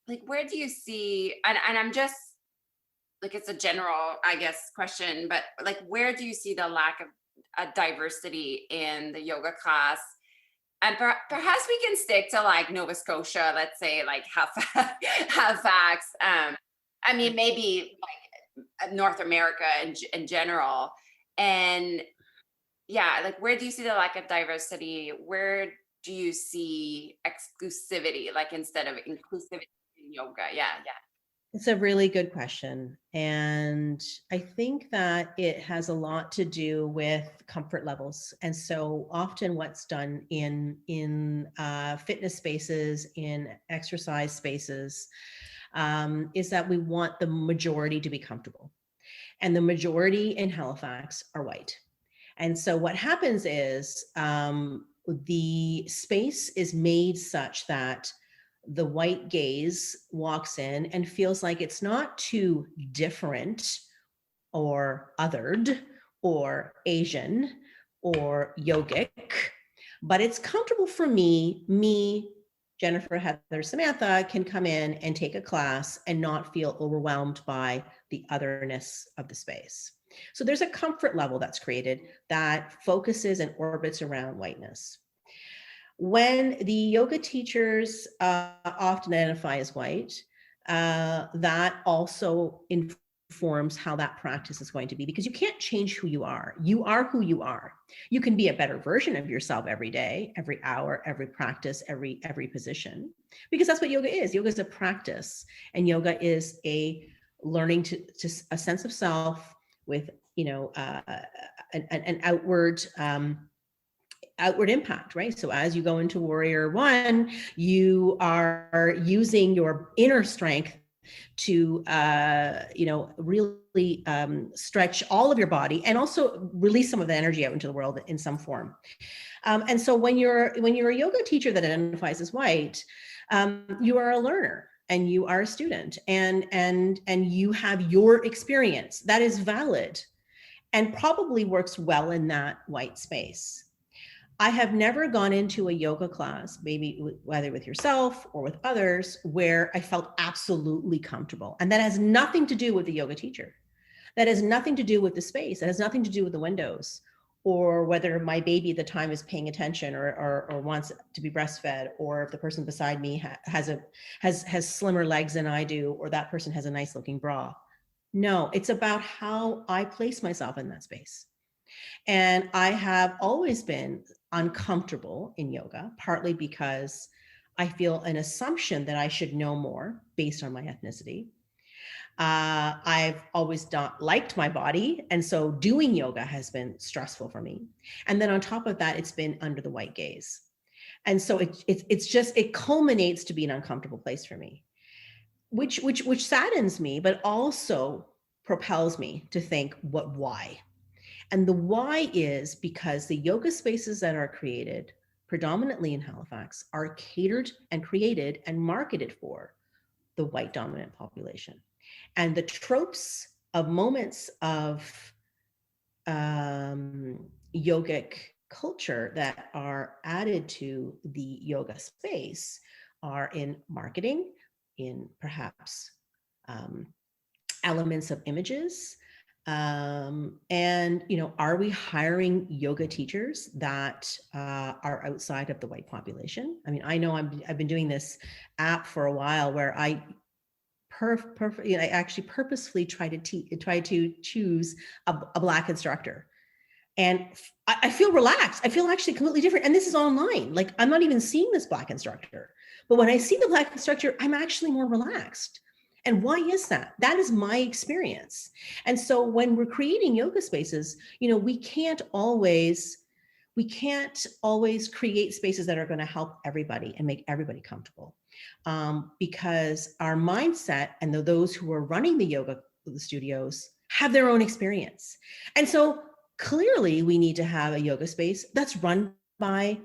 Like, where do you see, and I'm just like, it's a general, I guess, question, but like, where do you see the lack of diversity in the yoga class? And perhaps we can stick to like Nova Scotia, let's say, like Halifax. I mean, maybe like North America in general. And yeah, like, where do you see the lack of diversity? Where do you see exclusivity, like instead of inclusivity in yoga? Yeah, yeah. It's a really good question. And I think that it has a lot to do with comfort levels. And so often what's done in fitness spaces, in exercise spaces, is that we want the majority to be comfortable. And the majority in Halifax are white. And so what happens is the space is made such that the white gaze walks in and feels like it's not too different or othered or Asian or yogic, but it's comfortable for me, Jennifer, Heather, Samantha, can come in and take a class and not feel overwhelmed by the otherness of the space. So there's a comfort level that's created that focuses and orbits around whiteness. When the yoga teachers often identify as white, that also informs how that practice is going to be, because you can't change who you are. You are who you are. You can be a better version of yourself every day, every hour, every practice, every position, because that's what yoga is. Yoga is a practice, and yoga is a learning to a sense of self with an outward impact, right? So as you go into Warrior One, you are using your inner strength to, really stretch all of your body and also release some of the energy out into the world in some form. And so when you're a yoga teacher that identifies as white, you are a learner and you are a student, and you have your experience that is valid and probably works well in that white space. I have never gone into a yoga class, maybe whether with yourself or with others, where I felt absolutely comfortable. And that has nothing to do with the yoga teacher. That has nothing to do with the space. That has nothing to do with the windows, or whether my baby at the time is paying attention or wants to be breastfed, or if the person beside me has slimmer legs than I do, or that person has a nice looking bra. No, it's about how I place myself in that space. And I have always been uncomfortable in yoga, partly because I feel an assumption that I should know more based on my ethnicity. I've always not liked my body, and so doing yoga has been stressful for me. And then on top of that, it's been under the white gaze. And so it culminates to be an uncomfortable place for me, which saddens me, but also propels me to think, why? And the why is because the yoga spaces that are created predominantly in Halifax are catered and created and marketed for the white dominant population. And the tropes of moments of yogic culture that are added to the yoga space are in marketing, in perhaps elements of images. And, are we hiring yoga teachers that are outside of the white population? I mean, I know I've been doing this app for a while where I I actually purposefully try to choose a Black instructor. And I feel relaxed. I feel actually completely different. And this is online. Like, I'm not even seeing this Black instructor. But when I see the Black instructor, I'm actually more relaxed. And why is that? That is my experience. And so when we're creating yoga spaces, we can't always create spaces that are going to help everybody and make everybody comfortable, because our mindset and those who are running the yoga studios have their own experience. And so clearly we need to have a yoga space that's run by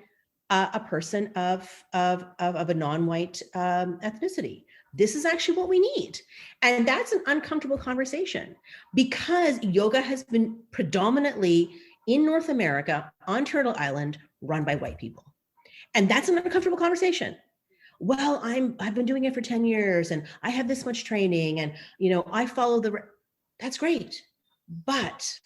a person of a non-white ethnicity. This is actually what we need. And that's an uncomfortable conversation, because yoga has been predominantly in North America on Turtle Island run by white people. And that's an uncomfortable conversation. Well, I've been doing it for 10 years and I have this much training and, I follow that's great. But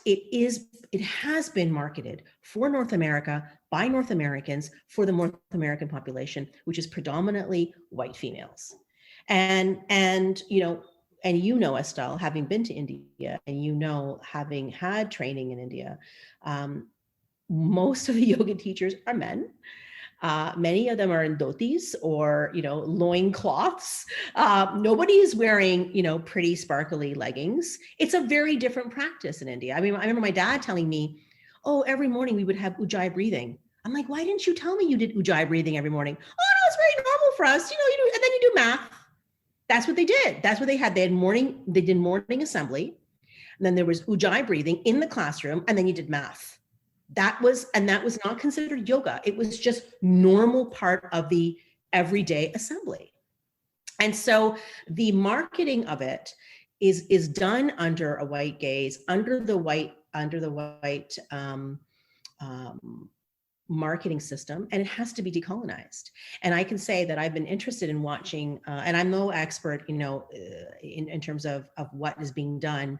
it has been marketed for North America by North Americans for the North American population, which is predominantly white females. And Estelle, having been to India and having had training in India, most of the yoga teachers are men. Many of them are in dhotis or, loin cloths. Nobody is wearing, pretty sparkly leggings. It's a very different practice in India. I mean, I remember my dad telling me, oh, every morning we would have ujjayi breathing. I'm like, why didn't you tell me you did ujjayi breathing every morning? Oh, no, it's very normal for us. And then you do math. That's what they did. That's what they had. They did morning assembly. And then there was ujjayi breathing in the classroom. And then you did math. That was not considered yoga. It was just normal part of the everyday assembly. And so the marketing of it is done under a white gaze, under the white marketing system, and it has to be decolonized. And I can say that I've been interested in watching, and I'm no expert, in terms of what is being done.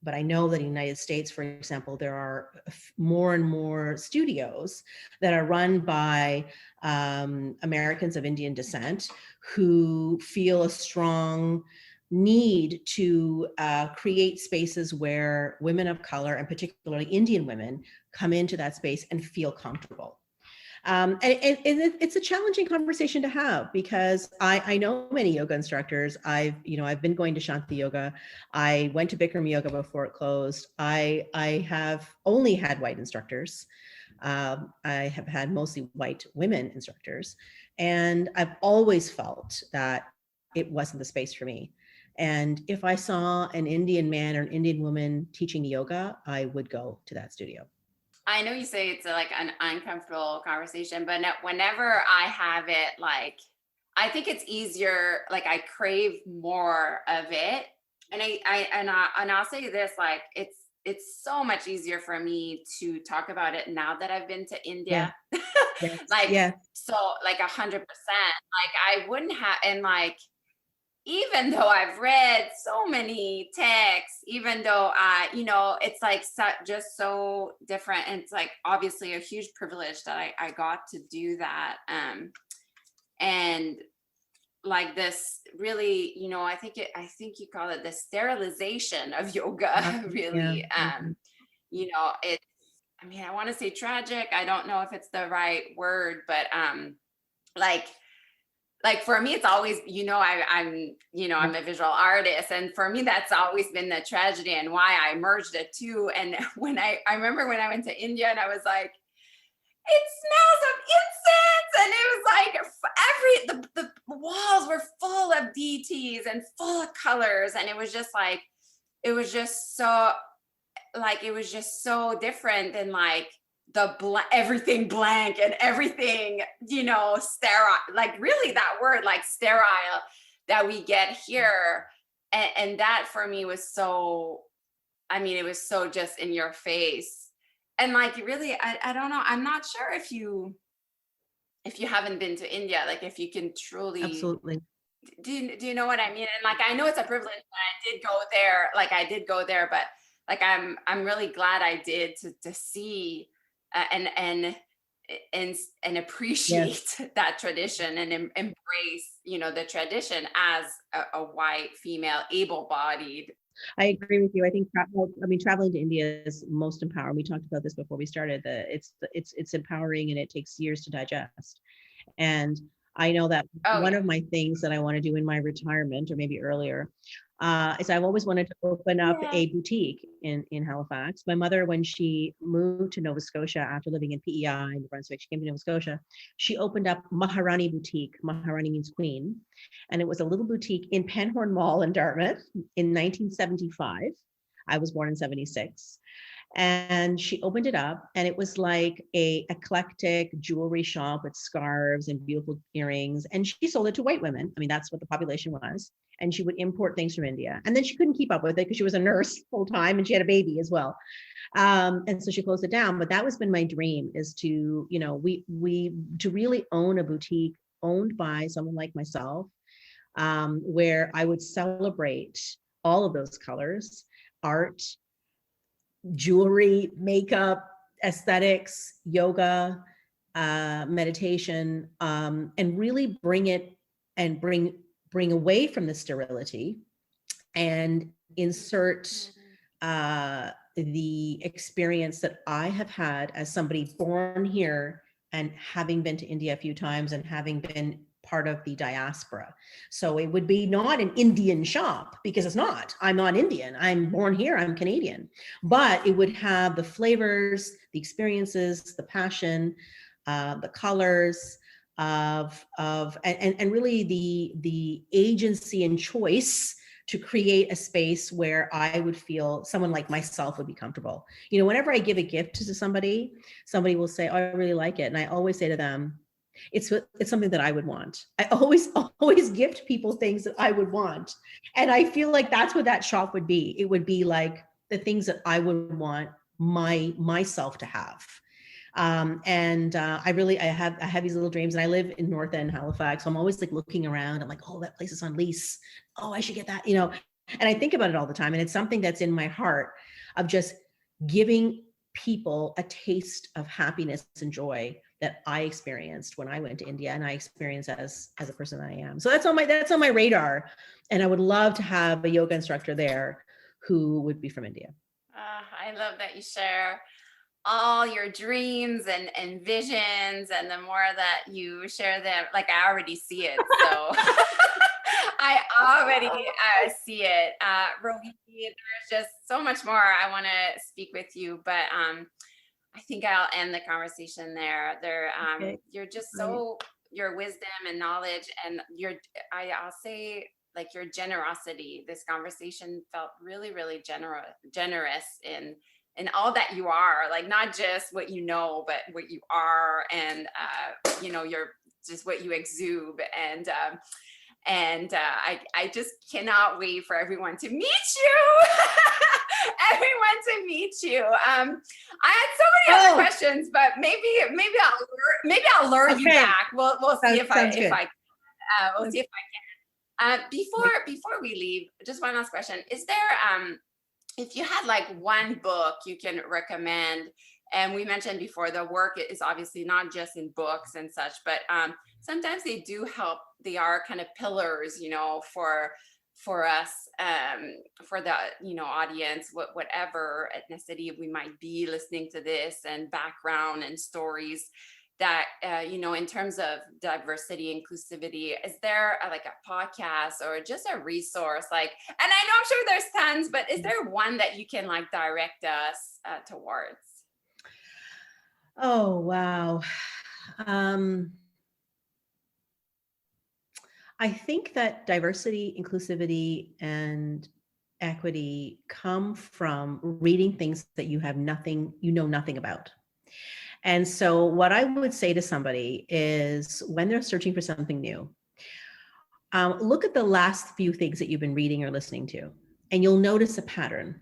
But I know that in the United States, for example, there are more and more studios that are run by Americans of Indian descent who feel a strong need to create spaces where women of color, and particularly Indian women, come into that space and feel comfortable. And it's a challenging conversation to have, because I know many yoga instructors. I've been going to Shanti Yoga. I went to Bikram Yoga before it closed. I have only had white instructors. I have had mostly white women instructors. And I've always felt that it wasn't the space for me. And if I saw an Indian man or an Indian woman teaching yoga, I would go to that studio. I know you say it's like an uncomfortable conversation, but whenever I have it, like, I think it's easier. Like, I crave more of it, and I'll say this: like, it's so much easier for me to talk about it now that I've been to India. Yeah. Yes. Like, yeah. so like 100%. Like, I wouldn't have, and like, even though I've read so many texts, even though it's like just so different. And it's like obviously a huge privilege that I got to do that. And like this really, I think you call it the sterilization of yoga, really. It's, I want to say tragic. I don't know if it's the right word, but like for me, it's always, I'm a visual artist. And for me, that's always been the tragedy and why I merged the two. And when I remember when I went to India and I was like, it smells of incense. And it was like the walls were full of deities and full of colors. And it was just so different than like everything blank and everything, sterile, like really that word, like sterile, that we get here. And that for me was so I mean, it was so just in your face. And like, really, I don't know. I'm not sure if you haven't been to India, like if you can truly, Absolutely. do you know what I mean? And like, I know it's a privilege that I did go there, like I did go there, but like, I'm really glad I did to see, and and Yes. appreciate that tradition and embrace, the tradition as a white female able-bodied. I agree with you. I think traveling to India is most empowering. We talked about this before we started. It's empowering, and it takes years to digest. And I know that Oh one yeah. of my things that I want to do in my retirement, or maybe earlier, is I've always wanted to open up Yeah. a boutique in Halifax. My mother, when she moved to Nova Scotia after living in PEI in New Brunswick, she came to Nova Scotia. She opened up Maharani Boutique. Maharani means queen, and it was a little boutique in Penhorn Mall in Dartmouth in 1975. I was born in 76. And she opened it up, and it was like a eclectic jewelry shop with scarves and beautiful earrings, and she sold it to white women. I mean, that's what the population was. And she would import things from India, and then she couldn't keep up with it because she was a nurse full time and she had a baby as well. And so she closed it down. But that was been my dream, is to, we to really own a boutique owned by someone like myself, where I would celebrate all of those colors: art, jewelry, makeup, aesthetics, yoga, meditation, and really bring it and bring away from the sterility and insert the experience that I have had as somebody born here and having been to India a few times and having been part of the diaspora. So it would be not an Indian shop, because it's not. I'm not Indian. I'm born here. I'm Canadian. But it would have the flavors, the experiences, the passion, the colors and really the agency and choice to create a space where I would feel someone like myself would be comfortable. Whenever I give a gift to somebody will say, "Oh, I really like it." And I always say to them, it's something that I would want. I always gift people things that I would want. And I feel like that's what that shop would be. It would be like the things that I would want myself to have. I have these little dreams, and I live in North End Halifax. So I'm always like looking around. I'm like, oh, that place is on lease. Oh, I should get that, and I think about it all the time. And it's something that's in my heart of just giving people a taste of happiness and joy that I experienced when I went to India, and I experienced as a person that I am. So that's on my radar. And I would love to have a yoga instructor there who would be from India. I love that you share all your dreams and visions, and the more that you share them, like I already see it. So I already see it. Rohini, there's just so much more I want to speak with you, but I think I'll end the conversation there. Okay. You're just your wisdom and knowledge, and I'll say, like, your generosity. This conversation felt really, really generous in all that you are, like not just what you know, but what you are, and you're just what you exude. And I just cannot wait for everyone to meet you. Everyone to meet you. I had so many other questions, but maybe I'll lure you back. We'll see if I can. Before we leave, just one last question: is there if you had like one book you can recommend? And we mentioned before, the work is obviously not just in books and such, but sometimes they do help. They are kind of pillars, for us, for the audience, whatever ethnicity we might be listening to this, and background and stories. That in terms of diversity, inclusivity, is there like a podcast or just a resource? Like, and I know I'm sure there's tons, but is there one that you can like direct us towards? Oh, wow. I think that diversity, inclusivity, and equity come from reading things that you know nothing about. And so what I would say to somebody is, when they're searching for something new, look at the last few things that you've been reading or listening to, and you'll notice a pattern.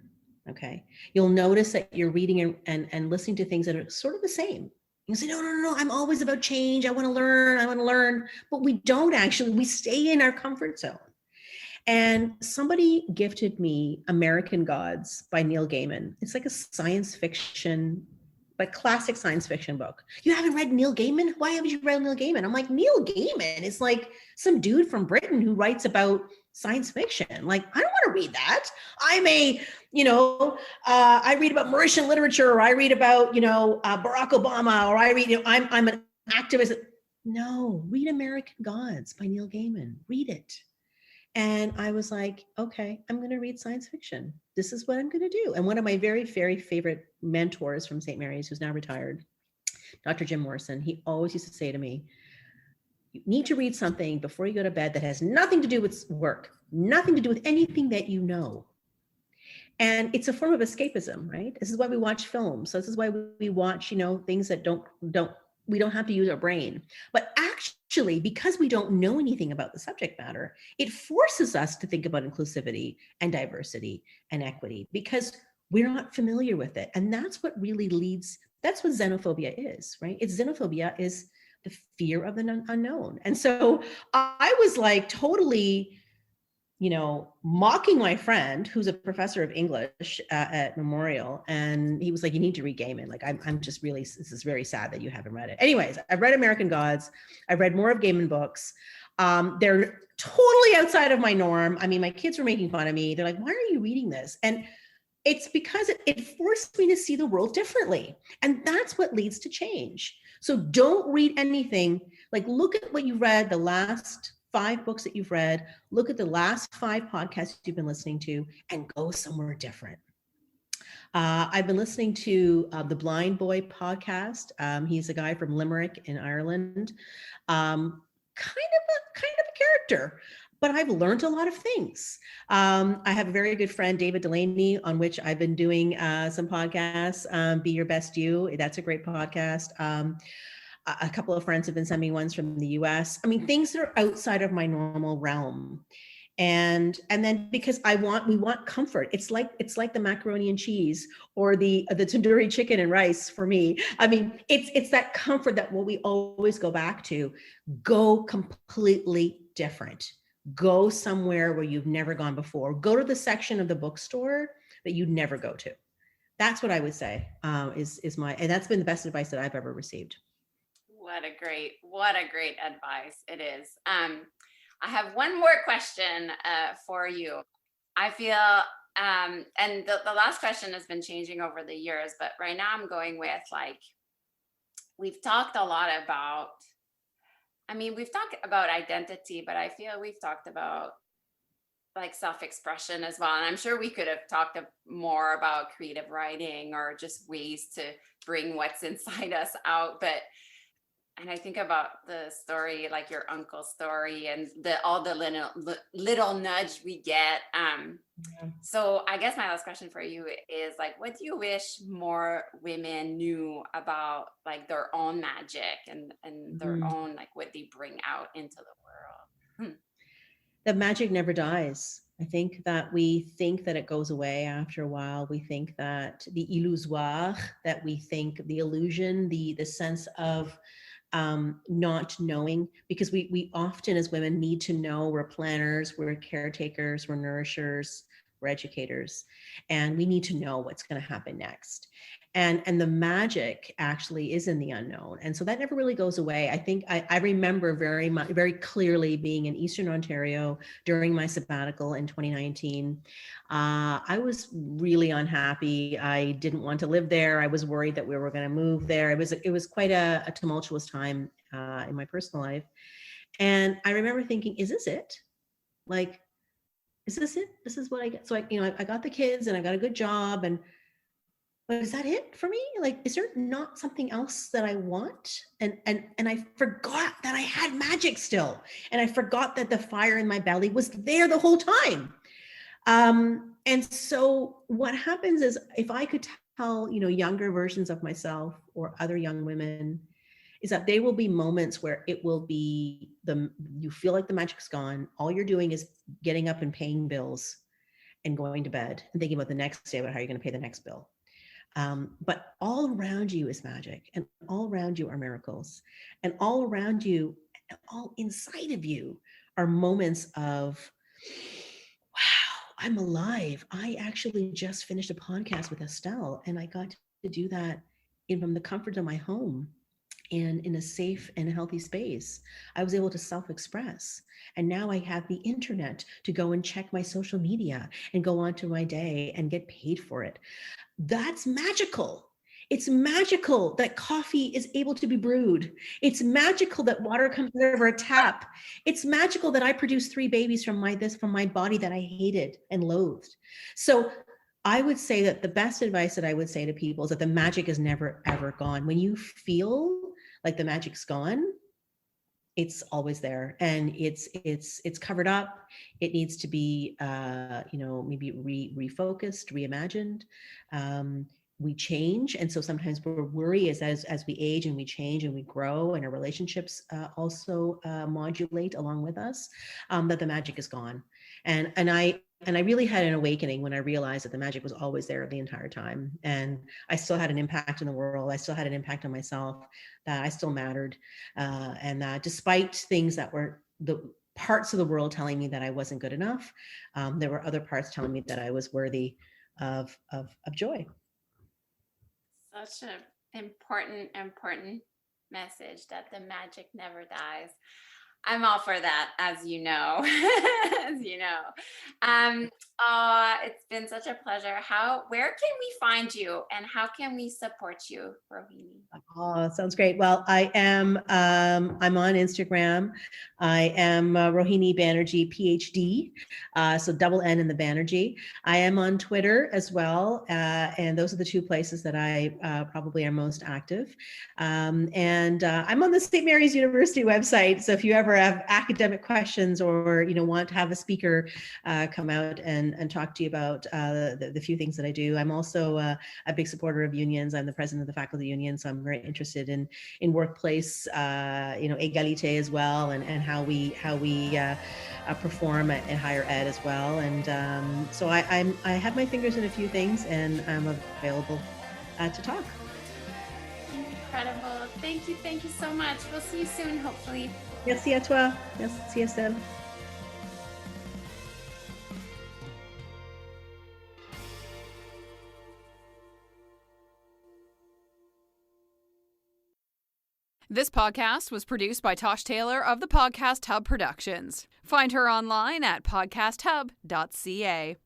Okay. You'll notice that you're reading and listening to things that are sort of the same. You say, no, no, no, I'm always about change. I want to learn. I want to learn. But we don't actually, we stay in our comfort zone. And somebody gifted me American Gods by Neil Gaiman. It's like a science fiction, but classic science fiction book. You haven't read Neil Gaiman? Why haven't you read Neil Gaiman? I'm like, Neil Gaiman is like some dude from Britain who writes about science fiction. Like, I don't want to read that. I'm a, I read about Mauritian literature, or I read about, Barack Obama, or I read, I'm an activist. No, read American Gods by Neil Gaiman. Read it. And I was like, okay, I'm going to read science fiction. This is what I'm going to do. And one of my very, very favorite mentors from St. Mary's, who's now retired, Dr. Jim Morrison, he always used to say to me, you need to read something before you go to bed that has nothing to do with work, nothing to do with anything that you know. And it's a form of escapism, right? This is why we watch films. So this is why we watch, things that we don't have to use our brain. But actually, because we don't know anything about the subject matter, it forces us to think about inclusivity and diversity and equity because we're not familiar with it. And that's what really that's what xenophobia is, right? Xenophobia is the fear of the unknown. And so I was like totally, mocking my friend who's a professor of English at Memorial. And he was like, you need to read Gaiman. Like, I'm just really, this is very sad that you haven't read it. Anyways, I've read American Gods. I've read more of Gaiman books. They're totally outside of my norm. I mean, my kids were making fun of me. They're like, why are you reading this? And it's because it forced me to see the world differently. And that's what leads to change. So don't read anything. Like, look at what you read the last 5 books that you've read, look at the last 5 podcasts you've been listening to, and go somewhere different. I've been listening to the Blind Boy podcast. He's a guy from Limerick in Ireland. Kind of a character, but I've learned a lot of things. I have a very good friend, David Delaney, on which I've been doing some podcasts. Be Your Best You. That's a great podcast. A couple of friends have been sending me ones from the US. I mean, things that are outside of my normal realm. And then because we want comfort. It's like the macaroni and cheese or the tandoori chicken and rice for me. I mean, it's that comfort that what we always go back to. Go completely different. Go somewhere where you've never gone before. Go to the section of the bookstore that you'd never go to. That's what I would say and that's been the best advice that I've ever received. What a great advice it is. I have one more question for you. I feel, and the last question has been changing over the years, but right now I'm going with we've talked a lot about, we've talked about identity, but I feel we've talked about self-expression as well. And I'm sure we could have talked more about creative writing or just ways to bring what's inside us out. And I think about the story, like your uncle's story, and all the little nudge we get. So I guess my last question for you is what do you wish more women knew about their own magic and their own what they bring out into the world? That magic never dies. I think that we think that it goes away after a while. We think that the illusoire, that we think the illusion, the sense of not knowing, because we often as women need to know. We're planners, we're caretakers, we're nourishers, we're educators, and we need to know what's going to happen next. And the magic actually is in the unknown. And so that never really goes away. I think I remember very clearly being in Eastern Ontario during my sabbatical in 2019. I was really unhappy. I didn't want to live there. I was worried that we were going to move there. It was quite a tumultuous time in my personal life. And I remember thinking, is this it? Is this it? This is what I get. So I got the kids and I got a good job, but is that it for me? Is there not something else that I want? And I forgot that I had magic still. And I forgot that the fire in my belly was there the whole time. And so what happens is, if I could tell, younger versions of myself or other young women, is that there will be moments where it will be you feel like the magic's gone. All you're doing is getting up and paying bills. and going to bed and thinking about the next day, about how you're going to pay the next bill. But all around you is magic, and all around you are miracles, and all around you, all inside of you are moments of, wow, I'm alive. I actually just finished a podcast with Estelle, and I got to do that from the comfort of my home and in a safe and healthy space. I was able to self-express. And now I have the internet to go and check my social media and go on to my day and get paid for it. That's magical. It's magical that coffee is able to be brewed. It's magical that water comes over a tap. It's magical that I produced 3 babies from my body that I hated and loathed. So I would say that the best advice that I would say to people is that the magic is never, ever gone. When you feel like the magic's gone, it's always there, and it's covered up. It needs to be, maybe refocused, reimagined. We change, and so sometimes we're worried as we age and we change and we grow, and our relationships also modulate along with us, that the magic is gone. And I really had an awakening when I realized that the magic was always there the entire time, and I still had an impact in the world. I still had an impact on myself, that I still mattered, and that despite things that were the parts of the world telling me that I wasn't good enough, there were other parts telling me that I was worthy of joy. Such an important message, that the magic never dies. I'm all for that, as you know. It's been such a pleasure. Where can we find you, and how can we support you, Rohini? Oh, sounds great. Well, I'm on Instagram. I am Rohini Bannerjee, PhD. So double N in the Bannerjee. I am on Twitter as well. And those are the 2 places that I probably am most active. And I'm on the St. Mary's University website. So if you ever have academic questions, or want to have a speaker come out and talk to you about the few things that I do. I'm also a big supporter of unions. I'm the president of the faculty union, so I'm very interested in workplace égalité as well, and how we perform at higher ed as well. And so I have my fingers in a few things, and I'm available to talk. Incredible. Thank you so much. We'll see you soon, hopefully. Merci à toi. Merci Estelle. This podcast was produced by Tosh Taylor of the Podcast Hub Productions. Find her online at podcasthub.ca.